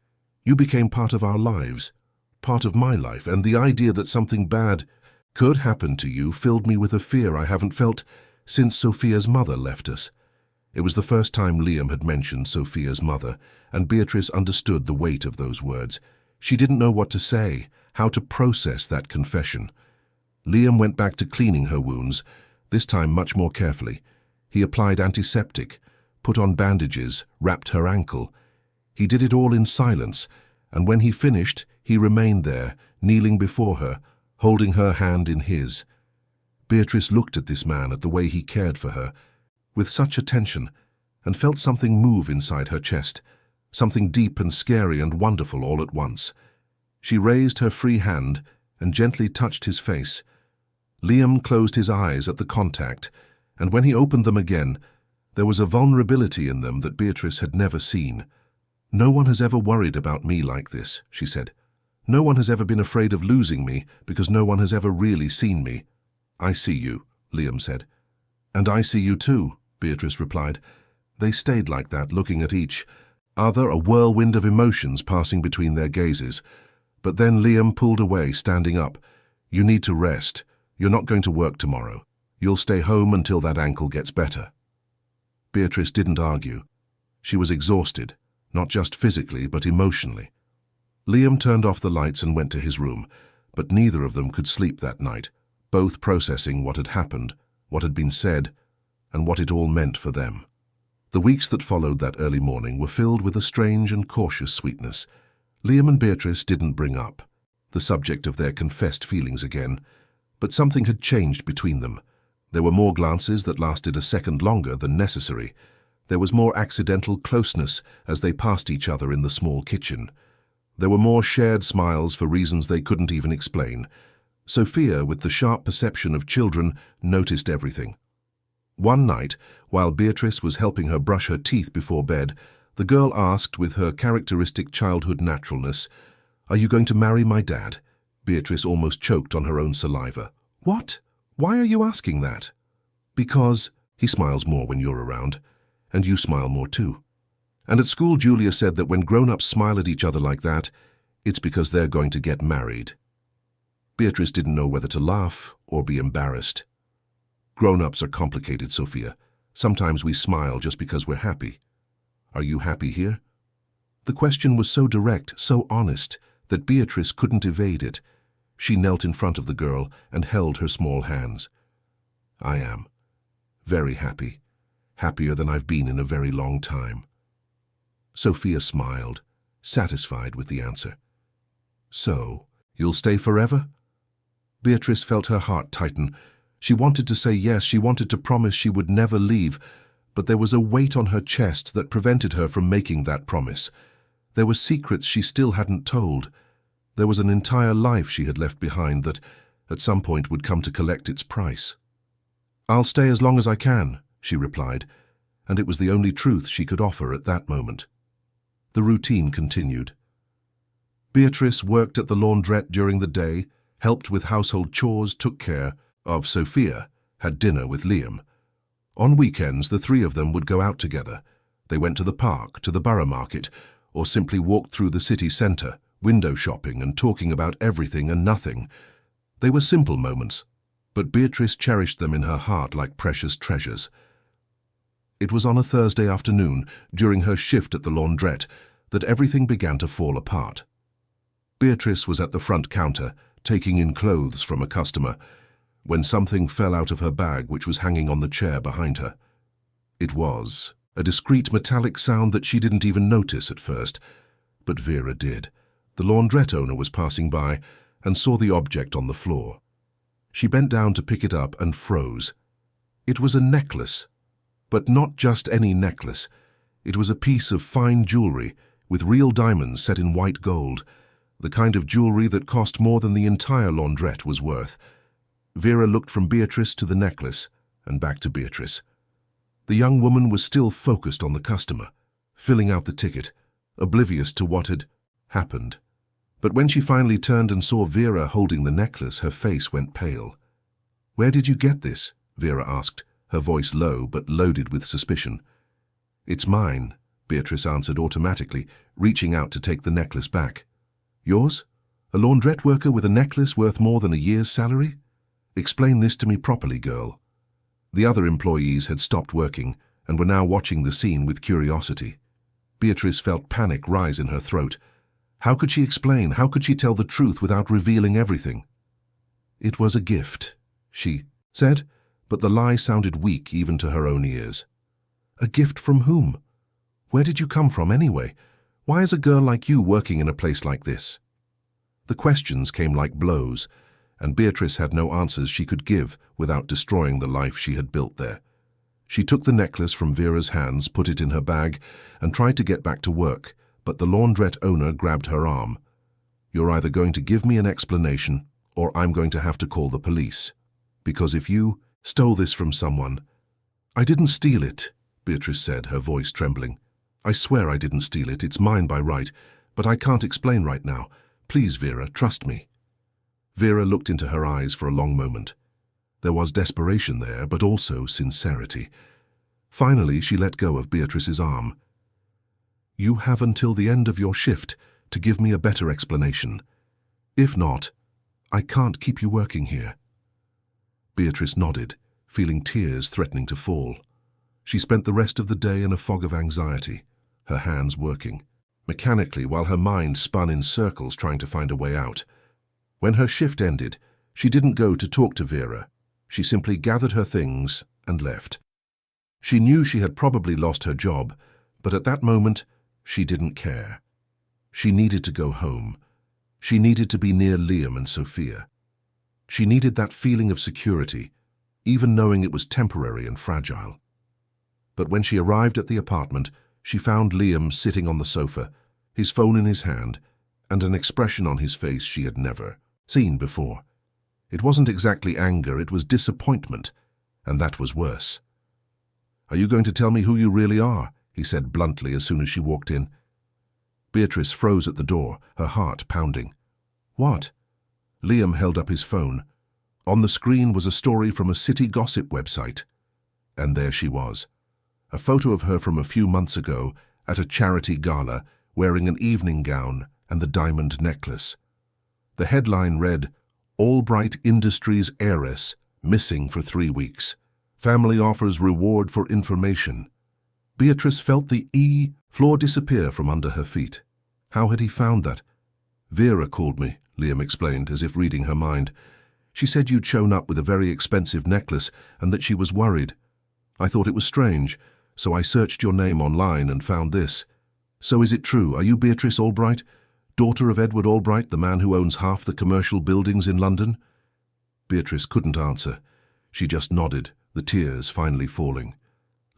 Speaker 1: You became part of our lives, part of my life, and the idea that something bad could happen to you filled me with a fear I haven't felt since Sophia's mother left us." It was the first time Liam had mentioned Sophia's mother, and Beatrice understood the weight of those words. She didn't know what to say, how to process that confession. Liam went back to cleaning her wounds, this time much more carefully. He applied antiseptic, put on bandages, wrapped her ankle. He did it all in silence, and when he finished, he remained there, kneeling before her, holding her hand in his. Beatrice looked at this man, at the way he cared for her, with such attention, and felt something move inside her chest, something deep and scary and wonderful all at once. She raised her free hand and gently touched his face. Liam closed his eyes at the contact, and when he opened them again, there was a vulnerability in them that Beatrice had never seen. "No one has ever worried about me like this," she said. "No one has ever been afraid of losing me because no one has ever really seen me." "I see you," Liam said. "And I see you too," Beatrice replied. They stayed like that, looking at each other, a whirlwind of emotions passing between their gazes. But then Liam pulled away, standing up. "You need to rest. You're not going to work tomorrow. You'll stay home until that ankle gets better." Beatrice didn't argue. She was exhausted, not just physically but emotionally. Liam turned off the lights and went to his room. But neither of them could sleep that night, both processing what had happened, what had been said, and what it all meant for them. The weeks that followed that early morning were filled with a strange and cautious sweetness. Liam and Beatrice didn't bring up the subject of their confessed feelings again, but something had changed between them. There were more glances that lasted a second longer than necessary. There was more accidental closeness as they passed each other in the small kitchen. There were more shared smiles for reasons they couldn't even explain. Sophia, with the sharp perception of children, noticed everything. One night, while Beatrice was helping her brush her teeth before bed, the girl asked with her characteristic childhood naturalness, "Are you going to marry my dad?" Beatrice almost choked on her own saliva. "What? Why are you asking that?" "Because he smiles more when you're around, and you smile more too. And at school Julia said that when grown-ups smile at each other like that, it's because they're going to get married." Beatrice didn't know whether to laugh or be embarrassed. "Grown-ups are complicated, Sophia. Sometimes we smile just because we're happy. Are you happy here?" The question was so direct, so honest, that Beatrice couldn't evade it. She knelt in front of the girl and held her small hands. "I am. Very happy. Happier than I've been in a very long time." Sophia smiled, satisfied with the answer. "So, you'll stay forever?" Beatrice felt her heart tighten. She wanted to say yes, she wanted to promise she would never leave, but there was a weight on her chest that prevented her from making that promise. There were secrets she still hadn't told. There was an entire life she had left behind that, at some point, would come to collect its price. "I'll stay as long as I can," she replied, and it was the only truth she could offer at that moment. The routine continued. Beatrice worked at the laundrette during the day, helped with household chores, took care of Sophia, had dinner with Liam. On weekends, the three of them would go out together. They went to the park, to the borough market, or simply walked through the city centre, window shopping and talking about everything and nothing. They were simple moments, but Beatrice cherished them in her heart like precious treasures. It was on a Thursday afternoon, during her shift at the laundrette, that everything began to fall apart. Beatrice was at the front counter, taking in clothes from a customer, when something fell out of her bag which was hanging on the chair behind her. It was a discreet metallic sound that she didn't even notice at first, but Vera did. The laundrette owner was passing by and saw the object on the floor. She bent down to pick it up and froze. It was a necklace, but not just any necklace. It was a piece of fine jewelry with real diamonds set in white gold, the kind of jewelry that cost more than the entire laundrette was worth. Vera looked from Beatrice to the necklace and back to Beatrice. The young woman was still focused on the customer, filling out the ticket, oblivious to what had happened. But when she finally turned and saw Vera holding the necklace, her face went pale. "Where did you get this?" Vera asked, her voice low but loaded with suspicion. "It's mine," Beatrice answered automatically, reaching out to take the necklace back. "Yours? A laundrette worker with a necklace worth more than a year's salary? Explain this to me properly, girl." The other employees had stopped working and were now watching the scene with curiosity. Beatrice felt panic rise in her throat. How could she explain? How could she tell the truth without revealing everything? "It was a gift," she said, but the lie sounded weak even to her own ears. "A gift from whom? Where did you come from anyway? Why is a girl like you working in a place like this?" The questions came like blows, and Beatrice had no answers she could give without destroying the life she had built there. She took the necklace from Vera's hands, put it in her bag, and tried to get back to work, but the laundrette owner grabbed her arm. "You're either going to give me an explanation, or I'm going to have to call the police. Because if you stole this from someone—" "I didn't steal it," Beatrice said, her voice trembling. "I swear I didn't steal it. It's mine by right, but I can't explain right now. Please, Vera, trust me." Vera looked into her eyes for a long moment. There was desperation there, but also sincerity. Finally, she let go of Beatrice's arm. "You have until the end of your shift to give me a better explanation. If not, I can't keep you working here." Beatrice nodded, feeling tears threatening to fall. She spent the rest of the day in a fog of anxiety, her hands working mechanically while her mind spun in circles trying to find a way out. When her shift ended, she didn't go to talk to Vera. She simply gathered her things and left. She knew she had probably lost her job, but at that moment, she didn't care. She needed to go home. She needed to be near Liam and Sophia. She needed that feeling of security, even knowing it was temporary and fragile. But when she arrived at the apartment, she found Liam sitting on the sofa, his phone in his hand, and an expression on his face she had never seen before. It wasn't exactly anger, it was disappointment, and that was worse. "Are you going to tell me who you really are?" he said bluntly as soon as she walked in. Beatrice froze at the door, her heart pounding. "What?" Liam held up his phone. On the screen was a story from a city gossip website. And there she was, a photo of her from a few months ago at a charity gala, wearing an evening gown and the diamond necklace. The headline read, "Albright Industries heiress missing for 3 weeks. Family offers reward for information." Beatrice felt the floor disappear from under her feet. How had he found that? "Vera called me," Liam explained, as if reading her mind. "She said you'd shown up with a very expensive necklace and that she was worried. I thought it was strange, so I searched your name online and found this. So is it true? Are you Beatrice Albright, daughter of Edward Albright, the man who owns half the commercial buildings in London?" Beatrice couldn't answer. She just nodded, the tears finally falling.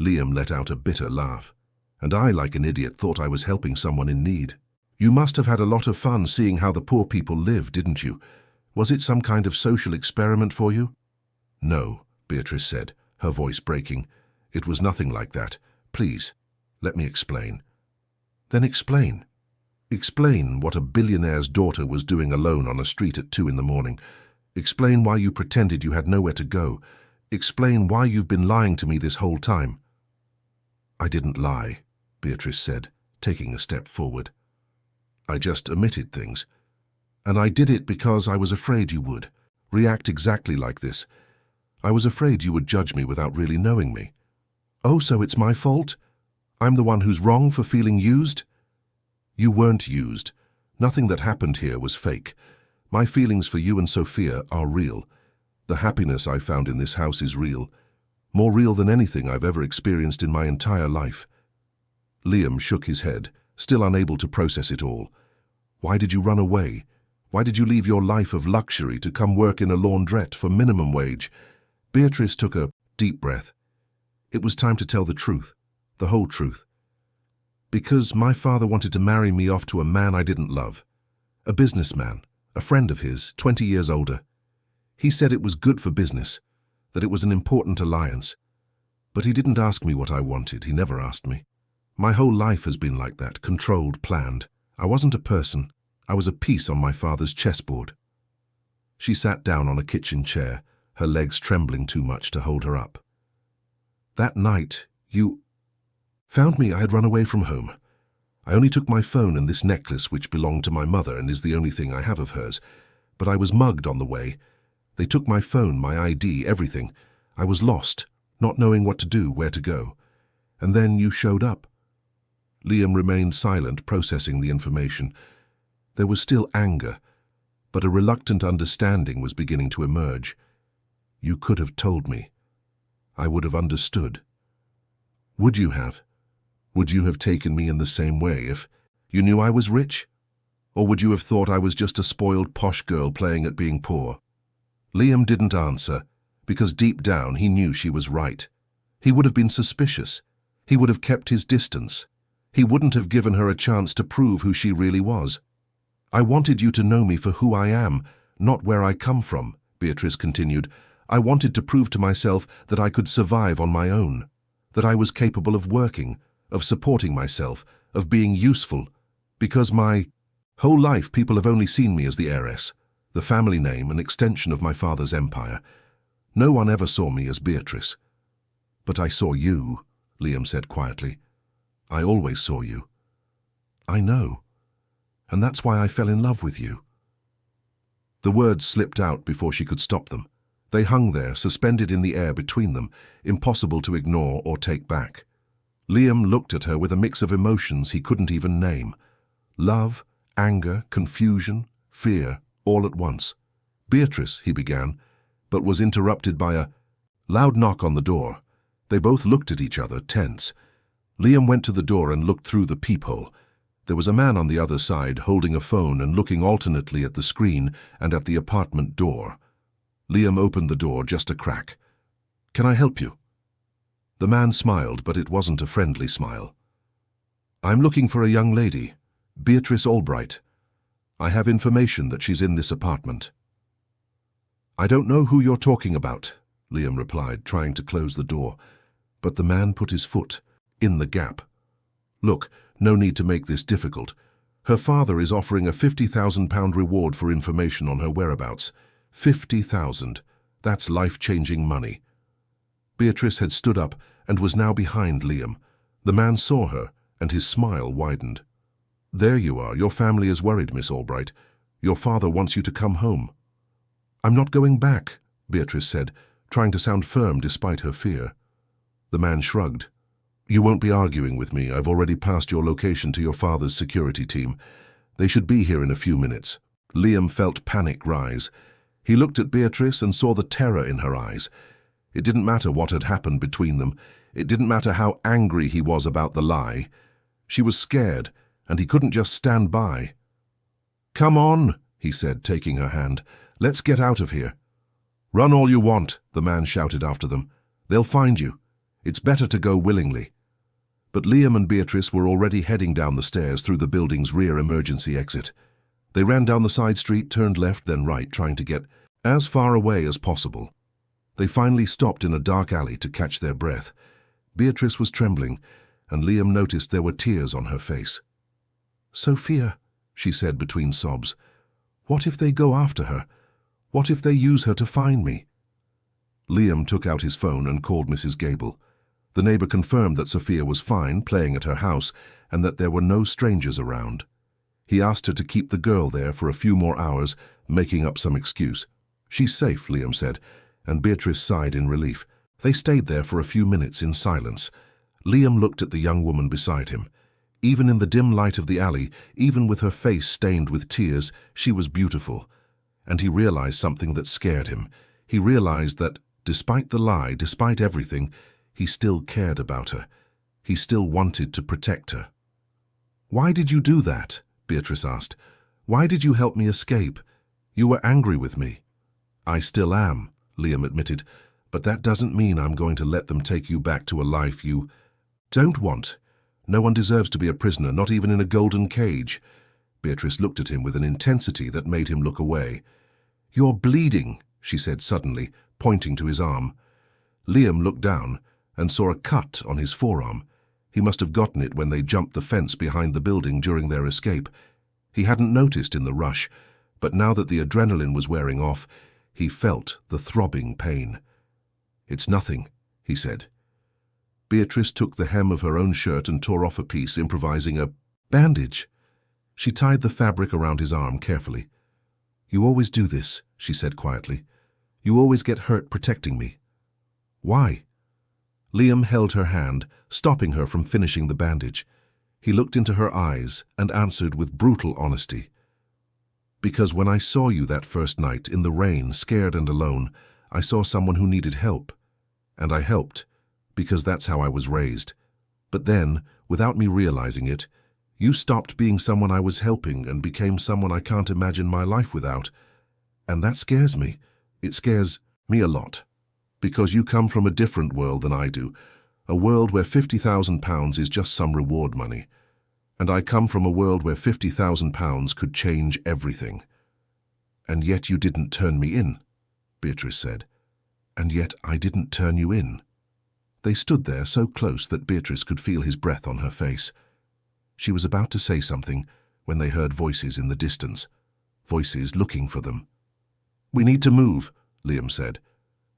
Speaker 1: Liam let out a bitter laugh. "And I, like an idiot, thought I was helping someone in need. You must have had a lot of fun seeing how the poor people live, didn't you? Was it some kind of social experiment for you?" "No," Beatrice said, her voice breaking. "It was nothing like that. Please, let me explain." "Then explain. Explain what a billionaire's daughter was doing alone on a street at 2 in the morning. Explain why you pretended you had nowhere to go. Explain why you've been lying to me this whole time." "I didn't lie," Beatrice said, taking a step forward. "I just omitted things. And I did it because I was afraid you would react exactly like this. I was afraid you would judge me without really knowing me." "Oh, so it's my fault? I'm the one who's wrong for feeling used?" "You weren't used. Nothing that happened here was fake. My feelings for you and Sophia are real. The happiness I found in this house is real. More real than anything I've ever experienced in my entire life." Liam shook his head, still unable to process it all. "Why did you run away? Why did you leave your life of luxury to come work in a laundrette for minimum wage?" Beatrice took a deep breath. It was time to tell the truth, the whole truth. "Because my father wanted to marry me off to a man I didn't love. A businessman, a friend of his, 20 years older. He said it was good for business, that it was an important alliance. But he didn't ask me what I wanted, he never asked me. My whole life has been like that, controlled, planned. I wasn't a person, I was a piece on my father's chessboard." She sat down on a kitchen chair, her legs trembling too much to hold her up. "That night, you found me. I had run away from home. I only took my phone and this necklace which belonged to my mother and is the only thing I have of hers. But I was mugged on the way. They took my phone, my ID, everything. I was lost, not knowing what to do, where to go. And then you showed up." Liam remained silent, processing the information. There was still anger, but a reluctant understanding was beginning to emerge. "You could have told me. I would have understood." "Would you have? Would you have taken me in the same way if you knew I was rich? Or would you have thought I was just a spoiled posh girl playing at being poor?" Liam didn't answer, because deep down he knew she was right. He would have been suspicious. He would have kept his distance. He wouldn't have given her a chance to prove who she really was. "I wanted you to know me for who I am, not where I come from," Beatrice continued. "I wanted to prove to myself that I could survive on my own, that I was capable of working, of supporting myself, of being useful, because my whole life people have only seen me as the heiress, the family name, an extension of my father's empire. No one ever saw me as Beatrice. But I saw you," Liam said quietly. "I always saw you." "I know. And that's why I fell in love with you." The words slipped out before she could stop them. They hung there, suspended in the air between them, impossible to ignore or take back. Liam looked at her with a mix of emotions he couldn't even name. Love, anger, confusion, fear, all at once. "Beatrice," he began, but was interrupted by a loud knock on the door. They both looked at each other, tense. Liam went to the door and looked through the peephole. There was a man on the other side, holding a phone and looking alternately at the screen and at the apartment door. Liam opened the door just a crack. "Can I help you?" The man smiled, but it wasn't a friendly smile. "I'm looking for a young lady, Beatrice Albright. I have information that she's in this apartment." "I don't know who you're talking about," Liam replied, trying to close the door. But the man put his foot in the gap. "Look, no need to make this difficult. Her father is offering a £50,000 reward for information on her whereabouts. 50,000. That's life-changing money." Beatrice had stood up and was now behind Liam. The man saw her, and his smile widened. "There you are. Your family is worried, Miss Albright. Your father wants you to come home." "I'm not going back," Beatrice said, trying to sound firm despite her fear. The man shrugged. "You won't be arguing with me. I've already passed your location to your father's security team. They should be here in a few minutes." Liam felt panic rise. He looked at Beatrice and saw the terror in her eyes. It didn't matter what had happened between them. It didn't matter how angry he was about the lie. She was scared, and he couldn't just stand by. "Come on," he said, taking her hand. "Let's get out of here." "Run all you want," the man shouted after them. "They'll find you. It's better to go willingly." But Liam and Beatrice were already heading down the stairs through the building's rear emergency exit. They ran down the side street, turned left, then right, trying to get as far away as possible. They finally stopped in a dark alley to catch their breath. Beatrice was trembling, and Liam noticed there were tears on her face. "Sophia," she said between sobs, "what if they go after her? What if they use her to find me?" Liam took out his phone and called Mrs. Gable. The neighbor confirmed that Sophia was fine, playing at her house, and that there were no strangers around. He asked her to keep the girl there for a few more hours, making up some excuse. "She's safe," Liam said, and Beatrice sighed in relief. They stayed there for a few minutes in silence. Liam looked at the young woman beside him. Even in the dim light of the alley, even with her face stained with tears, she was beautiful. And he realized something that scared him. He realized that, despite the lie, despite everything, he still cared about her. He still wanted to protect her. "Why did you do that?" Beatrice asked. "Why did you help me escape? You were angry with me." "I still am," Liam admitted, "but that doesn't mean I'm going to let them take you back to a life you don't want. No one deserves to be a prisoner, not even in a golden cage." Beatrice looked at him with an intensity that made him look away. "You're bleeding," she said suddenly, pointing to his arm. Liam looked down and saw a cut on his forearm. He must have gotten it when they jumped the fence behind the building during their escape. He hadn't noticed in the rush, but now that the adrenaline was wearing off, he felt the throbbing pain. "It's nothing," he said. Beatrice took the hem of her own shirt and tore off a piece, improvising a bandage. She tied the fabric around his arm carefully. "You always do this," she said quietly. "You always get hurt protecting me." "Why?" Liam held her hand, stopping her from finishing the bandage. He looked into her eyes and answered with brutal honesty. "Because when I saw you that first night, in the rain, scared and alone, I saw someone who needed help. And I helped, because that's how I was raised. But then, without me realizing it, you stopped being someone I was helping and became someone I can't imagine my life without. And that scares me. It scares me a lot. Because you come from a different world than I do, a world where £50,000 is just some reward money. And I come from a world where £50,000 could change everything." "And yet you didn't turn me in," Beatrice said. "And yet I didn't turn you in." They stood there so close that Beatrice could feel his breath on her face. She was about to say something when they heard voices in the distance, voices looking for them. "We need to move," Liam said.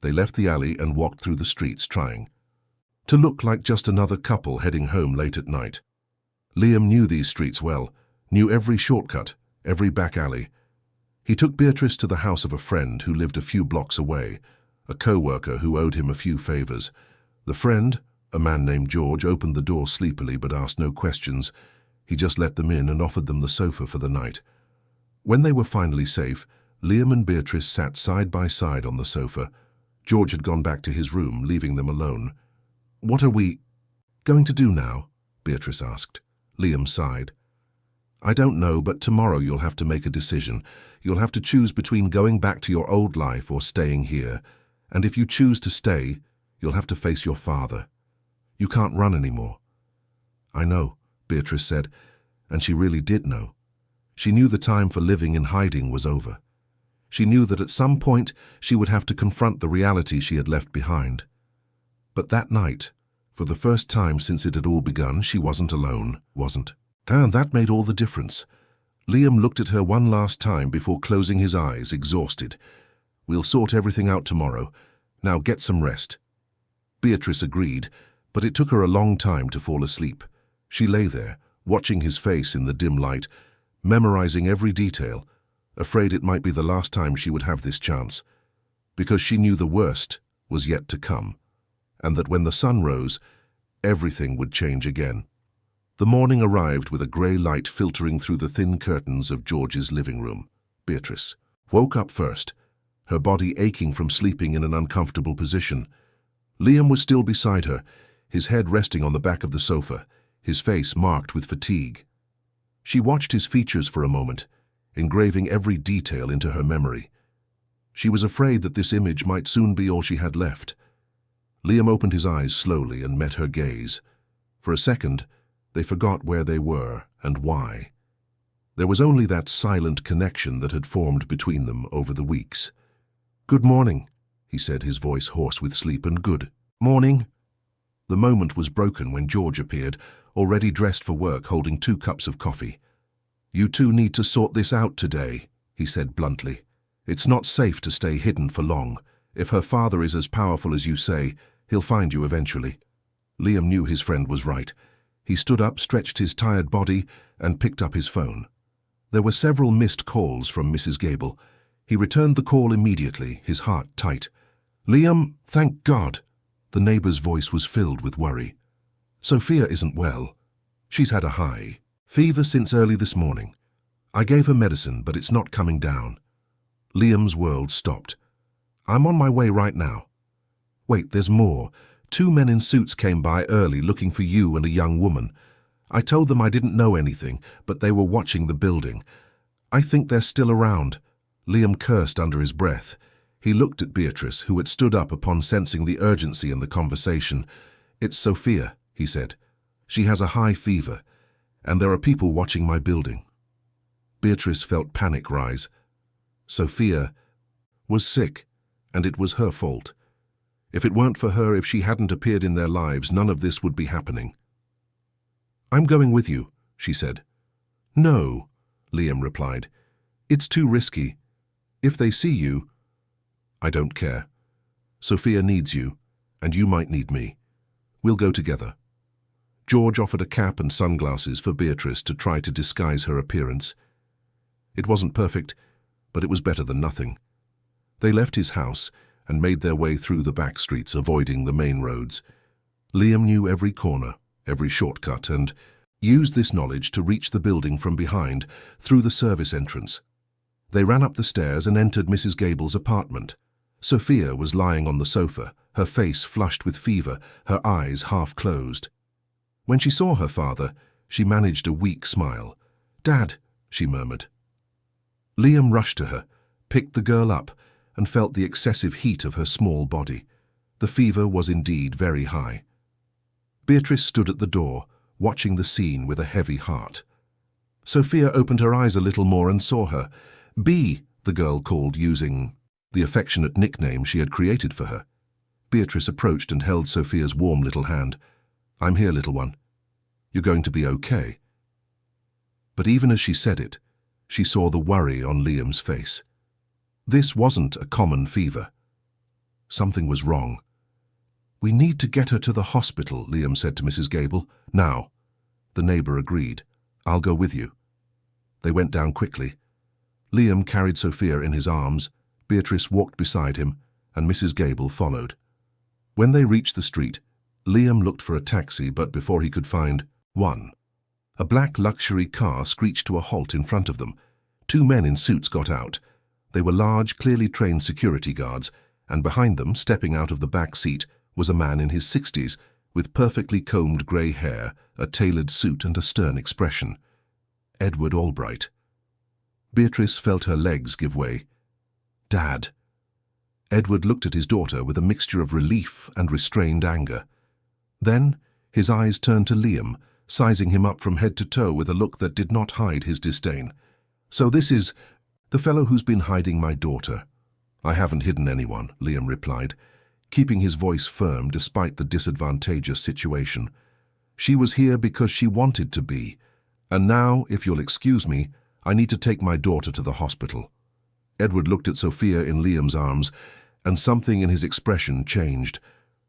Speaker 1: They left the alley and walked through the streets, trying to look like just another couple heading home late at night. Liam knew these streets well, knew every shortcut, every back alley. He took Beatrice to the house of a friend who lived a few blocks away, a co-worker who owed him a few favors. The friend, a man named George, opened the door sleepily but asked no questions. He just let them in and offered them the sofa for the night. When they were finally safe, Liam and Beatrice sat side by side on the sofa. George had gone back to his room, leaving them alone. "What are we going to do now?" Beatrice asked. Liam sighed. "I don't know, but tomorrow you'll have to make a decision. You'll have to choose between going back to your old life or staying here. And if you choose to stay, you'll have to face your father. You can't run anymore." "I know," Beatrice said, and she really did know. She knew the time for living in hiding was over. She knew that at some point she would have to confront the reality she had left behind. But that night, for the first time since it had all begun, she wasn't alone, wasn't. And that made all the difference. Liam looked at her one last time before closing his eyes, exhausted. "We'll sort everything out tomorrow. Now get some rest." Beatrice agreed, but it took her a long time to fall asleep. She lay there, watching his face in the dim light, memorizing every detail, afraid it might be the last time she would have this chance, because she knew the worst was yet to come, and that when the sun rose, everything would change again. The morning arrived with a grey light filtering through the thin curtains of George's living room. Beatrice woke up first, her body aching from sleeping in an uncomfortable position. Liam was still beside her, his head resting on the back of the sofa, his face marked with fatigue. She watched his features for a moment, engraving every detail into her memory. She was afraid that this image might soon be all she had left. Liam opened his eyes slowly and met her gaze. For a second, they forgot where they were and why. There was only that silent connection that had formed between them over the weeks. "Good morning," he said, his voice hoarse with sleep, and "good morning." The moment was broken when George appeared, already dressed for work, holding 2 cups of coffee. "You two need to sort this out today," he said bluntly. "It's not safe to stay hidden for long. If her father is as powerful as you say, he'll find you eventually." Liam knew his friend was right. He stood up, stretched his tired body, and picked up his phone. There were several missed calls from Mrs. Gable. He returned the call immediately, his heart tight. "Liam, thank God." The neighbor's voice was filled with worry. "Sophia isn't well. She's had a high fever since early this morning. I gave her medicine, but it's not coming down." Liam's world stopped. "I'm on my way right now." "Wait, there's more. 2 men in suits came by early looking for you and a young woman. I told them I didn't know anything, but they were watching the building. I think they're still around." Liam cursed under his breath. He looked at Beatrice, who had stood up upon sensing the urgency in the conversation. "It's Sophia," he said. "She has a high fever, and there are people watching my building." Beatrice felt panic rise. Sophia was sick, and it was her fault. If it weren't for her, if she hadn't appeared in their lives, none of this would be happening. "I'm going with you," she said. "No," Liam replied. "It's too risky. If they see you—" "I don't care. Sophia needs you, and you might need me. We'll go together." George offered a cap and sunglasses for Beatrice to try to disguise her appearance. It wasn't perfect, but it was better than nothing. They left his house and made their way through the back streets, avoiding the main roads. Liam knew every corner, every shortcut, and used this knowledge to reach the building from behind, through the service entrance. They ran up the stairs and entered Mrs. Gable's apartment. Sophia was lying on the sofa, her face flushed with fever, her eyes half closed. When she saw her father, she managed a weak smile. "Dad," she murmured. Liam rushed to her, picked the girl up, and felt the excessive heat of her small body. The fever was indeed very high. Beatrice stood at the door, watching the scene with a heavy heart. Sophia opened her eyes a little more and saw her. "Bee," the girl called, using the affectionate nickname she had created for her. Beatrice approached and held Sophia's warm little hand. "I'm here, little one. You're going to be okay." But even as she said it, she saw the worry on Liam's face. This wasn't a common fever. Something was wrong. "We need to get her to the hospital," Liam said to Mrs. Gable. "Now." The neighbor agreed. "I'll go with you." They went down quickly. Liam carried Sophia in his arms, Beatrice walked beside him, and Mrs. Gable followed. When they reached the street, Liam looked for a taxi, but before he could find one, a black luxury car screeched to a halt in front of them. 2 men in suits got out. They were large, clearly trained security guards, and behind them, stepping out of the back seat, was a man in his 60s, with perfectly combed grey hair, a tailored suit and a stern expression. Edward Albright. Beatrice felt her legs give way. Dad. Edward looked at his daughter with a mixture of relief and restrained anger. Then, his eyes turned to Liam, sizing him up from head to toe with a look that did not hide his disdain. "So this is the fellow who's been hiding my daughter." "I haven't hidden anyone," Liam replied, keeping his voice firm despite the disadvantageous situation. "She was here because she wanted to be. And now, if you'll excuse me, I need to take my daughter to the hospital." Edward looked at Sophia in Liam's arms, and something in his expression changed.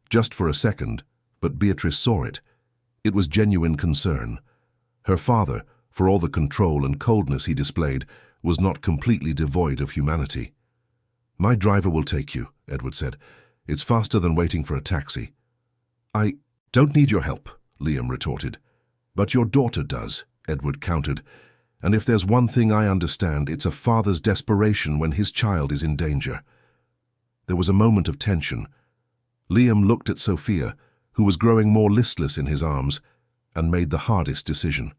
Speaker 1: Just for a second, but Beatrice saw it. It was genuine concern. Her father, for all the control and coldness he displayed, was not completely devoid of humanity. "My driver will take you," Edward said. "It's faster than waiting for a taxi." "I don't need your help," Liam retorted. "But your daughter does," Edward countered. "And if there's one thing I understand, it's a father's desperation when his child is in danger." There was a moment of tension. Liam looked at Sophia, who was growing more listless in his arms, and made the hardest decision.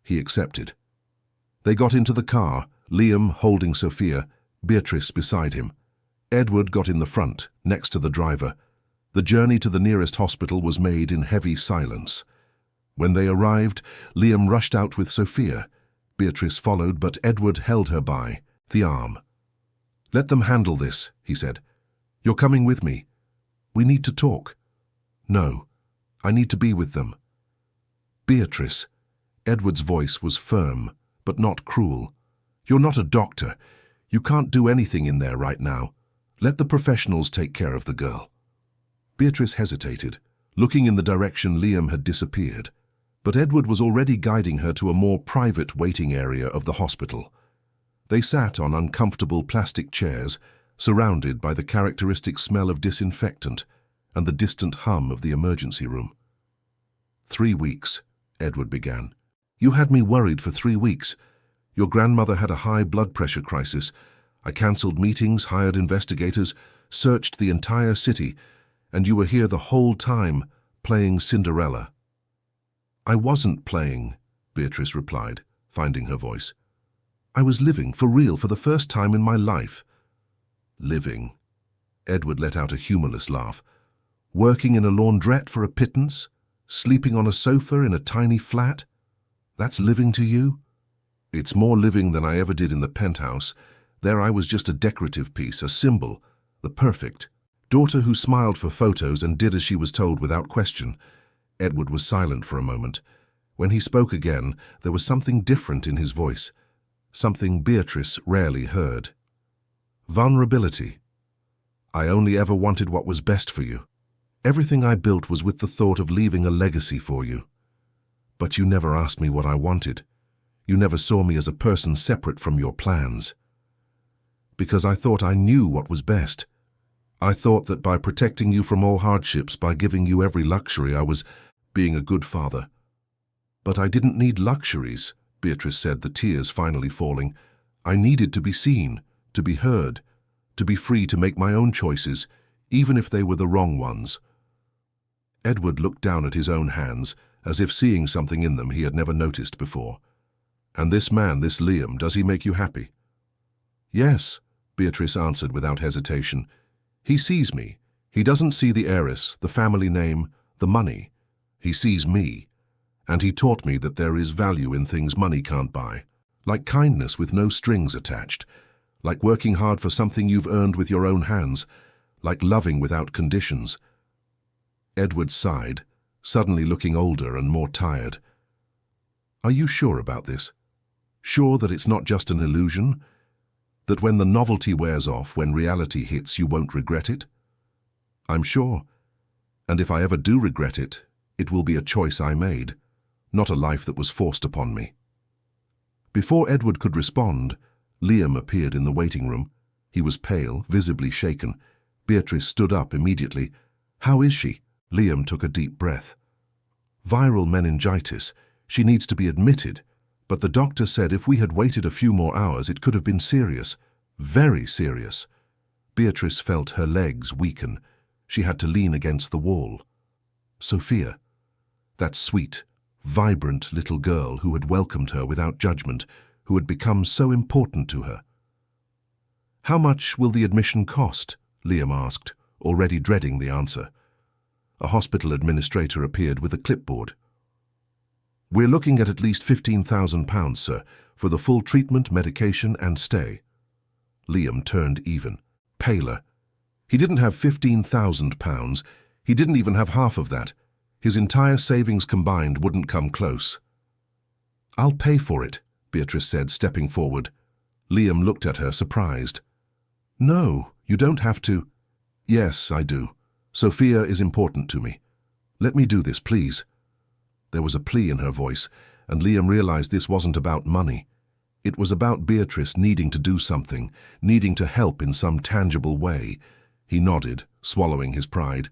Speaker 1: He accepted. They got into the car, Liam holding Sophia, Beatrice beside him. Edward got in the front, next to the driver. The journey to the nearest hospital was made in heavy silence. When they arrived, Liam rushed out with Sophia. Beatrice followed, but Edward held her by the arm. "Let them handle this," he said. "You're coming with me. We need to talk." "No, I need to be with them." "Beatrice," Edward's voice was firm, but not cruel. "You're not a doctor. You can't do anything in there right now. Let the professionals take care of the girl." Beatrice hesitated, looking in the direction Liam had disappeared. But Edward was already guiding her to a more private waiting area of the hospital. They sat on uncomfortable plastic chairs, surrounded by the characteristic smell of disinfectant and the distant hum of the emergency room. 3 weeks, Edward began. "You had me worried for 3 weeks. Your grandmother had a high blood pressure crisis. I cancelled meetings, hired investigators, searched the entire city, and you were here the whole time, playing Cinderella." "I wasn't playing," Beatrice replied, finding her voice. "I was living, for real, for the first time in my life." "Living?" Edward let out a humorless laugh. "Working in a laundrette for a pittance? Sleeping on a sofa in a tiny flat? That's living to you?" "It's more living than I ever did in the penthouse. There I was just a decorative piece, a symbol, the perfect daughter who smiled for photos and did as she was told without question." Edward was silent for a moment. When he spoke again, there was something different in his voice, something Beatrice rarely heard. "Vulnerability. I only ever wanted what was best for you. Everything I built was with the thought of leaving a legacy for you. But you never asked me what I wanted. You never saw me as a person separate from your plans. Because I thought I knew what was best. I thought that by protecting you from all hardships, by giving you every luxury, I was being a good father. But I didn't need luxuries," Beatrice said, the tears finally falling. "I needed to be seen, to be heard, to be free to make my own choices, even if they were the wrong ones." Edward looked down at his own hands, as if seeing something in them he had never noticed before. "And this man, this Liam, does he make you happy?" "Yes," Beatrice answered without hesitation. "He sees me. He doesn't see the heiress, the family name, the money. He sees me. And he taught me that there is value in things money can't buy, like kindness with no strings attached, like working hard for something you've earned with your own hands, like loving without conditions." Edward sighed, suddenly looking older and more tired. "Are you sure about this? Sure that it's not just an illusion? That when the novelty wears off, when reality hits, you won't regret it?" "I'm sure. And if I ever do regret it, it will be a choice I made, not a life that was forced upon me." Before Edward could respond, Liam appeared in the waiting room. He was pale, visibly shaken. Beatrice stood up immediately. "How is she?" Liam took a deep breath. "Viral meningitis. She needs to be admitted. But the doctor said if we had waited a few more hours, it could have been serious. Very serious. Beatrice felt her legs weaken. She had to lean against the wall. Sophia, that sweet, vibrant little girl who had welcomed her without judgment, who had become so important to her. "How much will the admission cost?" Liam asked, already dreading the answer. A hospital administrator appeared with a clipboard. "We're looking at least £15,000, sir, for the full treatment, medication and stay." Liam turned even, paler. He didn't have £15,000. He didn't even have half of that. His entire savings combined wouldn't come close. "I'll pay for it," Beatrice said, stepping forward. Liam looked at her, surprised. "No, you don't have to." "Yes, I do. Sophia is important to me. Let me do this, please." There was a plea in her voice, and Liam realized this wasn't about money. It was about Beatrice needing to do something, needing to help in some tangible way. He nodded, swallowing his pride.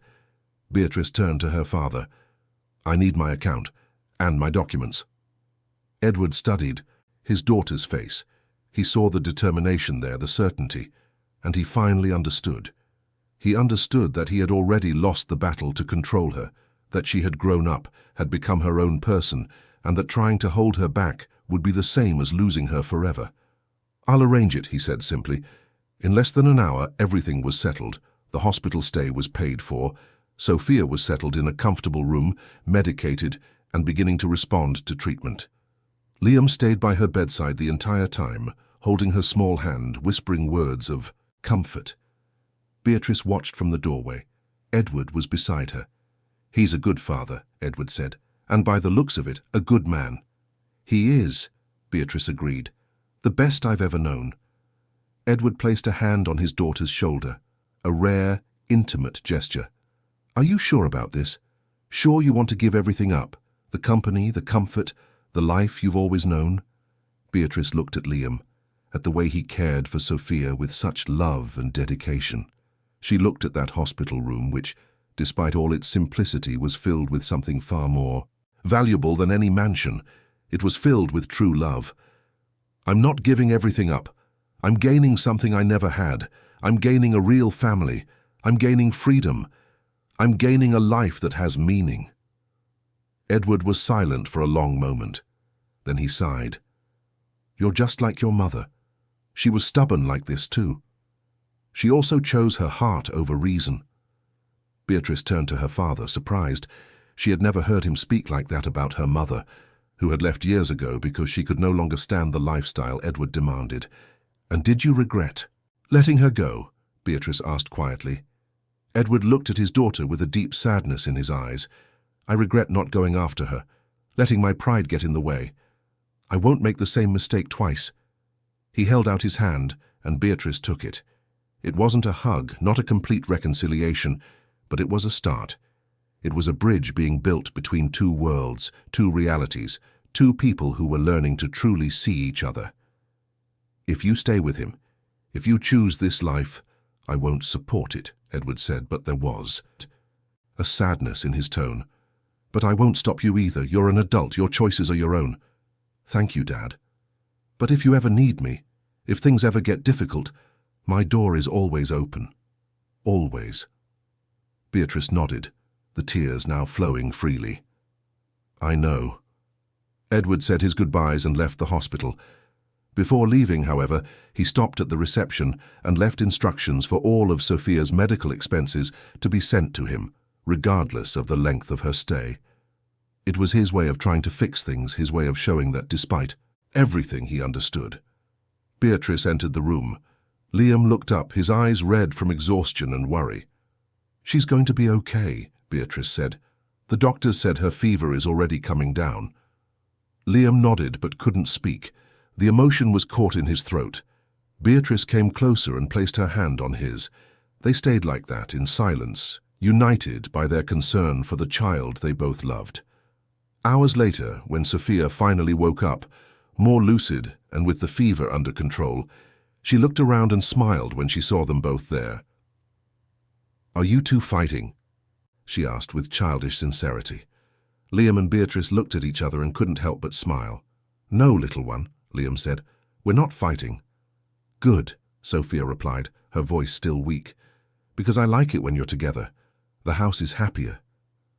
Speaker 1: Beatrice turned to her father. "I need my account, and my documents." Edward studied his daughter's face. He saw the determination there, the certainty, and he finally understood. He understood that he had already lost the battle to control her, that she had grown up, had become her own person, and that trying to hold her back would be the same as losing her forever. "I'll arrange it," he said simply. In less than an hour, everything was settled. The hospital stay was paid for. Sophia was settled in a comfortable room, medicated, and beginning to respond to treatment. Liam stayed by her bedside the entire time, holding her small hand, whispering words of comfort. Beatrice watched from the doorway. Edward was beside her. "He's a good father," Edward said, "and by the looks of it, a good man." "He is," Beatrice agreed. "The best I've ever known." Edward placed a hand on his daughter's shoulder, a rare, intimate gesture. "Are you sure about this? Sure you want to give everything up? The company, the comfort, the life you've always known?" Beatrice looked at Liam, at the way he cared for Sophia with such love and dedication. She looked at that hospital room which, despite all its simplicity, was filled with something far more valuable than any mansion. It was filled with true love. "I'm not giving everything up. I'm gaining something I never had. I'm gaining a real family. I'm gaining freedom. I'm gaining a life that has meaning." Edward was silent for a long moment. Then he sighed. "You're just like your mother. She was stubborn like this too. She also chose her heart over reason." Beatrice turned to her father, surprised. She had never heard him speak like that about her mother, who had left years ago because she could no longer stand the lifestyle Edward demanded. "And did you regret letting her go?" Beatrice asked quietly. Edward looked at his daughter with a deep sadness in his eyes. "I regret not going after her, letting my pride get in the way. I won't make the same mistake twice." He held out his hand, and Beatrice took it. It wasn't a hug, not a complete reconciliation, but it was a start. It was a bridge being built between two worlds, two realities, two people who were learning to truly see each other. "If you stay with him, if you choose this life, I won't support it," Edward said, but there was a sadness in his tone. "But I won't stop you either. You're an adult. Your choices are your own." "Thank you, Dad. But if you ever need me, if things ever get difficult, my door is always open. Always." Beatrice nodded, the tears now flowing freely. "I know." Edward said his goodbyes and left the hospital. Before leaving, however, he stopped at the reception and left instructions for all of Sophia's medical expenses to be sent to him, regardless of the length of her stay. It was his way of trying to fix things, his way of showing that despite everything he understood. Beatrice entered the room. Liam looked up, his eyes red from exhaustion and worry. "She's going to be okay," Beatrice said. "The doctors said her fever is already coming down." Liam nodded but couldn't speak. The emotion was caught in his throat. Beatrice came closer and placed her hand on his. They stayed like that, in silence, united by their concern for the child they both loved. Hours later, when Sophia finally woke up, more lucid and with the fever under control, she looked around and smiled when she saw them both there. "Are you two fighting?" she asked with childish sincerity. Liam and Beatrice looked at each other and couldn't help but smile. "No, little one," Liam said. "We're not fighting." "Good," Sophia replied, her voice still weak. "Because I like it when you're together. The house is happier."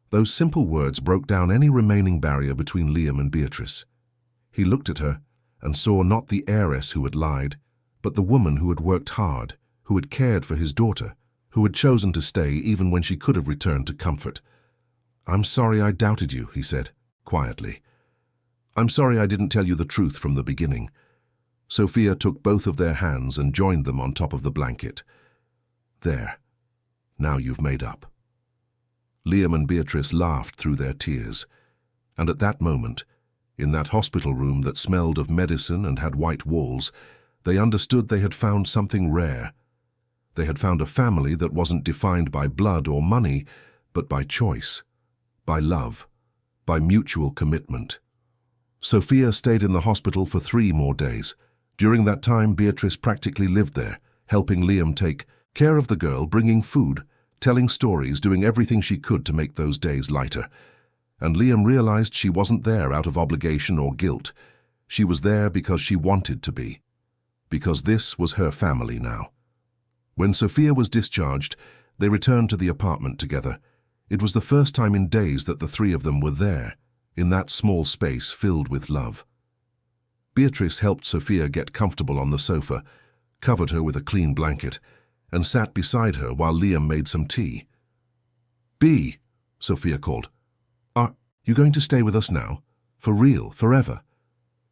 Speaker 1: Those simple words broke down any remaining barrier between Liam and Beatrice. He looked at her and saw not the heiress who had lied, but the woman who had worked hard, who had cared for his daughter, who had chosen to stay even when she could have returned to comfort. "I'm sorry I doubted you," he said, quietly. "I'm sorry I didn't tell you the truth from the beginning." Sophia took both of their hands and joined them on top of the blanket. "There. Now you've made up." Liam and Beatrice laughed through their tears, and at that moment, in that hospital room that smelled of medicine and had white walls, they understood they had found something rare. They had found a family that wasn't defined by blood or money, but by choice, by love, by mutual commitment. Sophia stayed in the hospital for 3 more days. During that time, Beatrice practically lived there, helping Liam take care of the girl, bringing food, telling stories, doing everything she could to make those days lighter. And Liam realized she wasn't there out of obligation or guilt. She was there because she wanted to be. Because this was her family now. When Sophia was discharged, they returned to the apartment together. It was the first time in days that the 3 of them were there, in that small space filled with love. Beatrice helped Sophia get comfortable on the sofa, covered her with a clean blanket, and sat beside her while Liam made some tea. "Bea," Sophia called. "Are you going to stay with us now? For real, forever?"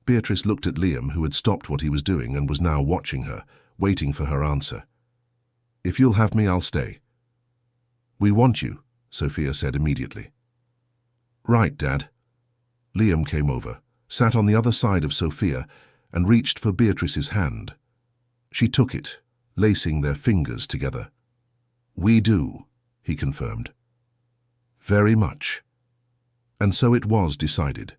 Speaker 1: Beatrice looked at Liam, who had stopped what he was doing and was now watching her, waiting for her answer. "If you'll have me, I'll stay." "We want you," Sophia said immediately. "Right, Dad." Liam came over, sat on the other side of Sophia, and reached for Beatrice's hand. She took it, lacing their fingers together. "We do," he confirmed. "Very much." And so it was decided.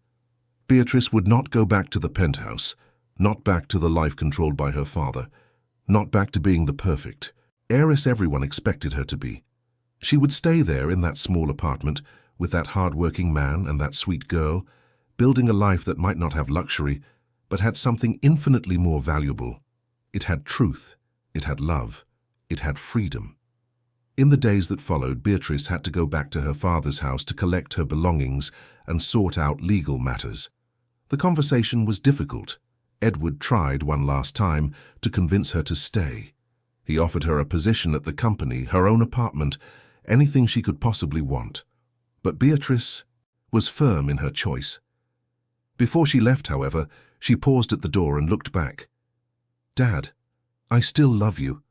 Speaker 1: Beatrice would not go back to the penthouse, not back to the life controlled by her father, not back to being the perfect heiress everyone expected her to be. She would stay there in that small apartment with that hard-working man and that sweet girl, building a life that might not have luxury, but had something infinitely more valuable. It had truth, it had love, it had freedom. In the days that followed, Beatrice had to go back to her father's house to collect her belongings and sort out legal matters. The conversation was difficult. Edward tried one last time to convince her to stay. He offered her a position at the company, her own apartment, anything she could possibly want. But Beatrice was firm in her choice. Before she left, however, she paused at the door and looked back. "Dad, I still love you.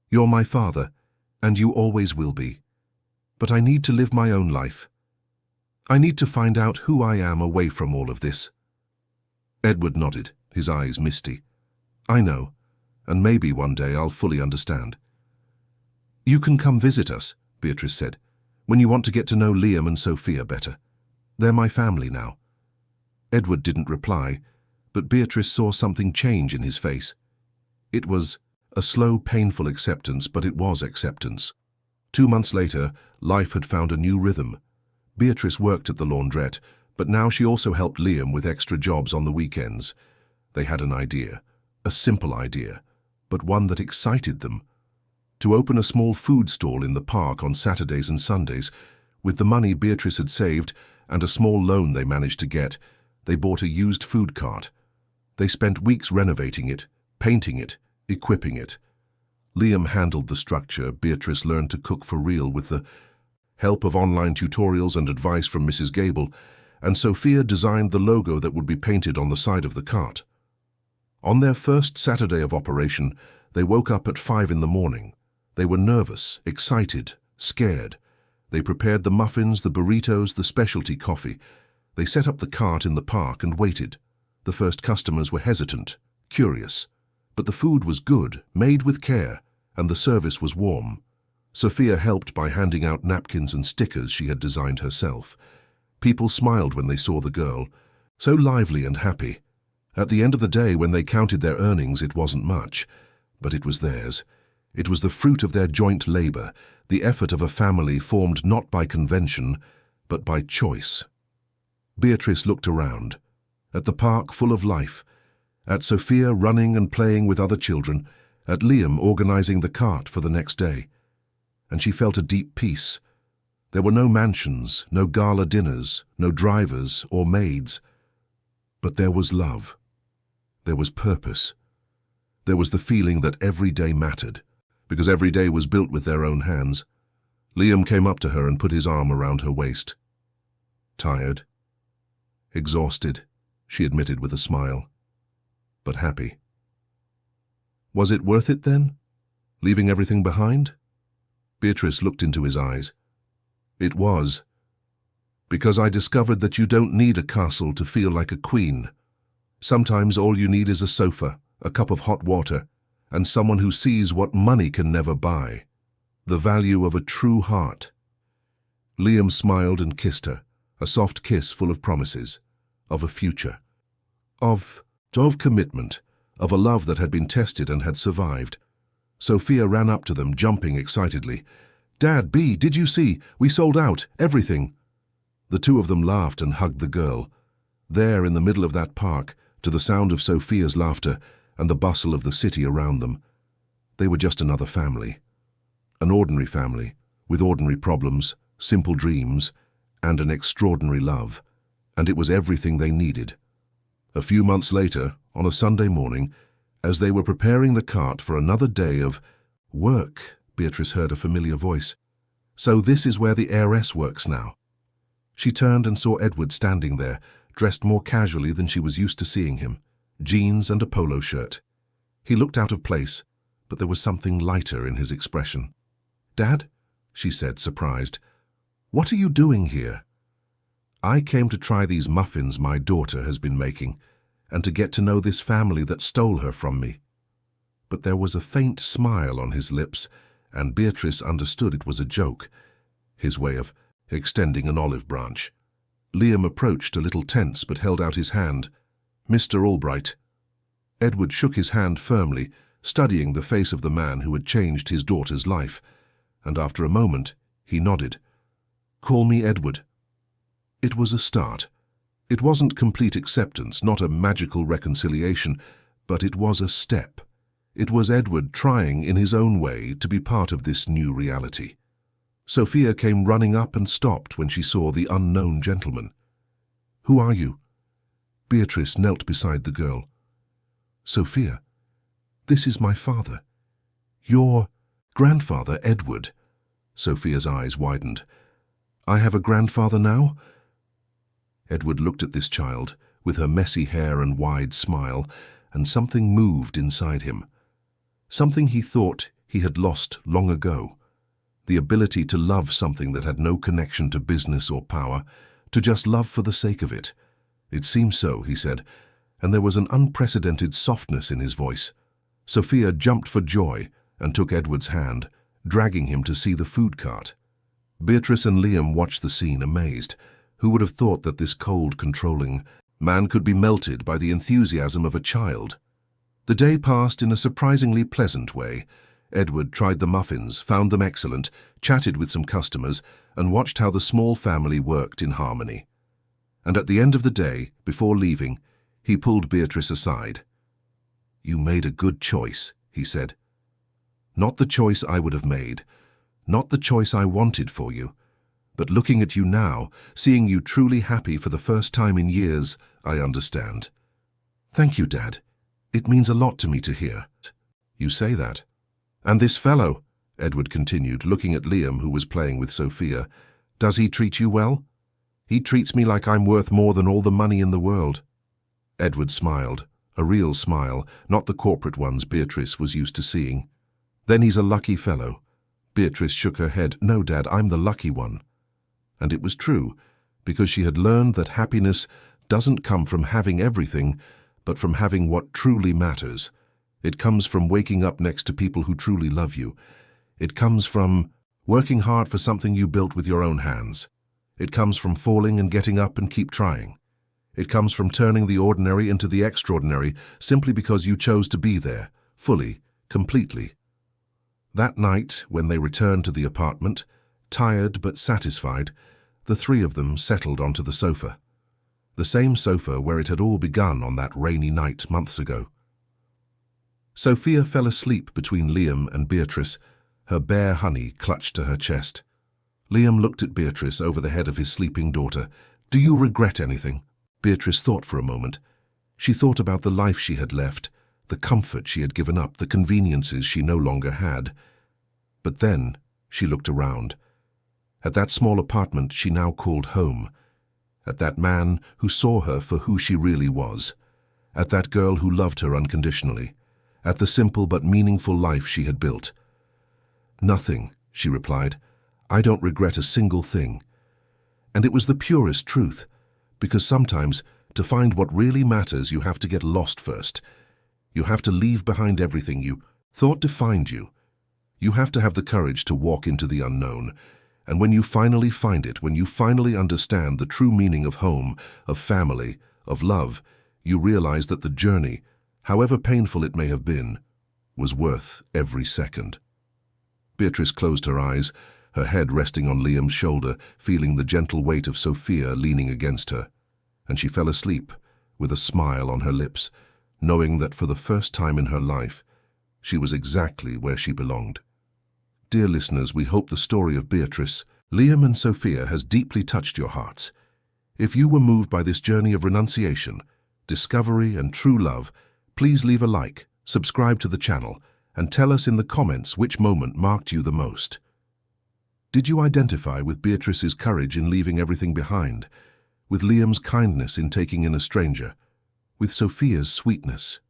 Speaker 1: You're my father, and you always will be. But I need to live my own life. I need to find out who I am away from all of this." Edward nodded, his eyes misty. "I know, and maybe one day I'll fully understand." "You can come visit us," Beatrice said, "when you want to get to know Liam and Sophia better. They're my family now." Edward didn't reply, but Beatrice saw something change in his face. It was a slow, painful acceptance, but it was acceptance. 2 months later, life had found a new rhythm. Beatrice worked at the laundrette, but now she also helped Liam with extra jobs on the weekends. They had an idea, a simple idea, but one that excited them. To open a small food stall in the park on Saturdays and Sundays. With the money Beatrice had saved and a small loan they managed to get, they bought a used food cart. They spent weeks renovating it, painting it, equipping it. Liam handled the structure. Beatrice learned to cook for real with the help of online tutorials and advice from Mrs. Gable, and Sophia designed the logo that would be painted on the side of the cart. On their first Saturday of operation, they woke up at 5 in the morning. They were nervous, excited, scared. They prepared the muffins, the burritos, the specialty coffee. They set up the cart in the park and waited. The first customers were hesitant, curious. But the food was good, made with care, and the service was warm. Sophia helped by handing out napkins and stickers she had designed herself. People smiled when they saw the girl, so lively and happy. At the end of the day, when they counted their earnings, it wasn't much, but it was theirs. It was the fruit of their joint labor, the effort of a family formed not by convention, but by choice. Beatrice looked around, at the park full of life, at Sophia running and playing with other children, at Liam organizing the cart for the next day, and she felt a deep peace. There were no mansions, no gala dinners, no drivers or maids, but there was love. There was purpose. There was the feeling that every day mattered, because every day was built with their own hands. Liam came up to her and put his arm around her waist. Tired, exhausted, she admitted with a smile, but happy. Was it worth it then, leaving everything behind? Beatrice looked into his eyes. It was, because I discovered that you don't need a castle to feel like a queen. Sometimes all you need is a sofa, a cup of hot water, and someone who sees what money can never buy. The value of a true heart. Liam smiled and kissed her, a soft kiss full of promises, of a future, of commitment, of a love that had been tested and had survived. Sophia ran up to them, jumping excitedly. "Dad, Bea, did you see? We sold out, everything." The two of them laughed and hugged the girl. There, in the middle of that park, to the sound of Sophia's laughter and the bustle of the city around them, they were just another family. An ordinary family, with ordinary problems, simple dreams, and an extraordinary love. And it was everything they needed. A few months later, on a Sunday morning, as they were preparing the cart for another day of work, Beatrice heard a familiar voice. "So this is where the heiress works now." She turned and saw Edward standing there, dressed more casually than she was used to seeing him, jeans and a polo shirt. He looked out of place, but there was something lighter in his expression. "Dad," she said, surprised, "what are you doing here?" "I came to try these muffins my daughter has been making, and to get to know this family that stole her from me." But there was a faint smile on his lips, and Beatrice understood it was a joke, his way of extending an olive branch. Liam approached, a little tense, but held out his hand. "Mr. Albright." Edward shook his hand firmly, studying the face of the man who had changed his daughter's life, and after a moment he nodded. "Call me Edward." It was a start. It wasn't complete acceptance, not a magical reconciliation, but it was a step. It was Edward trying, in his own way, to be part of this new reality. Sophia came running up and stopped when she saw the unknown gentleman. "Who are you?" Beatrice knelt beside the girl. "Sophia, this is my father. Your grandfather, Edward." Sophia's eyes widened. "I have a grandfather now?" Edward looked at this child, with her messy hair and wide smile, and something moved inside him. Something he thought he had lost long ago. The ability to love something that had no connection to business or power, to just love for the sake of it. "It seems so," he said, and there was an unprecedented softness in his voice. Sophia jumped for joy and took Edward's hand, dragging him to see the food cart. Beatrice and Liam watched the scene, amazed. Who would have thought that this cold, controlling man could be melted by the enthusiasm of a child? The day passed in a surprisingly pleasant way. Edward tried the muffins, found them excellent, chatted with some customers, and watched how the small family worked in harmony. And at the end of the day, before leaving, he pulled Beatrice aside. "You made a good choice," he said. "Not the choice I would have made, not the choice I wanted for you, but looking at you now, seeing you truly happy for the first time in years, I understand." "Thank you, Dad. It means a lot to me to hear." "You say that." "And this fellow," Edward continued, looking at Liam, who was playing with Sophia, "does he treat you well?" "He treats me like I'm worth more than all the money in the world." Edward smiled, a real smile, not the corporate ones Beatrice was used to seeing. "Then he's a lucky fellow." Beatrice shook her head. "No, Dad, I'm the lucky one." And it was true, because she had learned that happiness doesn't come from having everything, but from having what truly matters. It comes from waking up next to people who truly love you. It comes from working hard for something you built with your own hands. It comes from falling and getting up and keep trying. It comes from turning the ordinary into the extraordinary simply because you chose to be there, fully, completely. That night, when they returned to the apartment, tired but satisfied, the three of them settled onto the sofa. The same sofa where it had all begun on that rainy night months ago. Sophia fell asleep between Liam and Beatrice, her bare honey clutched to her chest. Liam looked at Beatrice over the head of his sleeping daughter. "Do you regret anything?" Beatrice thought for a moment. She thought about the life she had left, the comfort she had given up, the conveniences she no longer had. But then she looked around. At that small apartment she now called home. At that man who saw her for who she really was. At that girl who loved her unconditionally. At the simple but meaningful life she had built. "Nothing," she replied. "I don't regret a single thing." And it was the purest truth, because sometimes, to find what really matters, you have to get lost first. You have to leave behind everything you thought defined you. You have to have the courage to walk into the unknown. And when you finally find it, when you finally understand the true meaning of home, of family, of love, you realize that the journey, however painful it may have been, was worth every second. Beatrice closed her eyes, her head resting on Liam's shoulder, feeling the gentle weight of Sophia leaning against her. And she fell asleep, with a smile on her lips, knowing that for the first time in her life, she was exactly where she belonged. Dear listeners, we hope the story of Beatrice, Liam and Sophia has deeply touched your hearts. If you were moved by this journey of renunciation, discovery and true love, please leave a like, subscribe to the channel, and tell us in the comments which moment marked you the most. Did you identify with Beatrice's courage in leaving everything behind, with Liam's kindness in taking in a stranger, with Sophia's sweetness?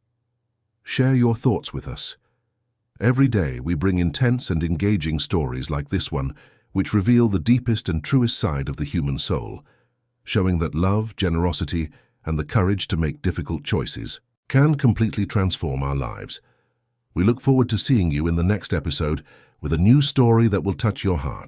Speaker 1: Share your thoughts with us. Every day we bring intense and engaging stories like this one, which reveal the deepest and truest side of the human soul, showing that love, generosity, and the courage to make difficult choices can completely transform our lives. We look forward to seeing you in the next episode with a new story that will touch your heart.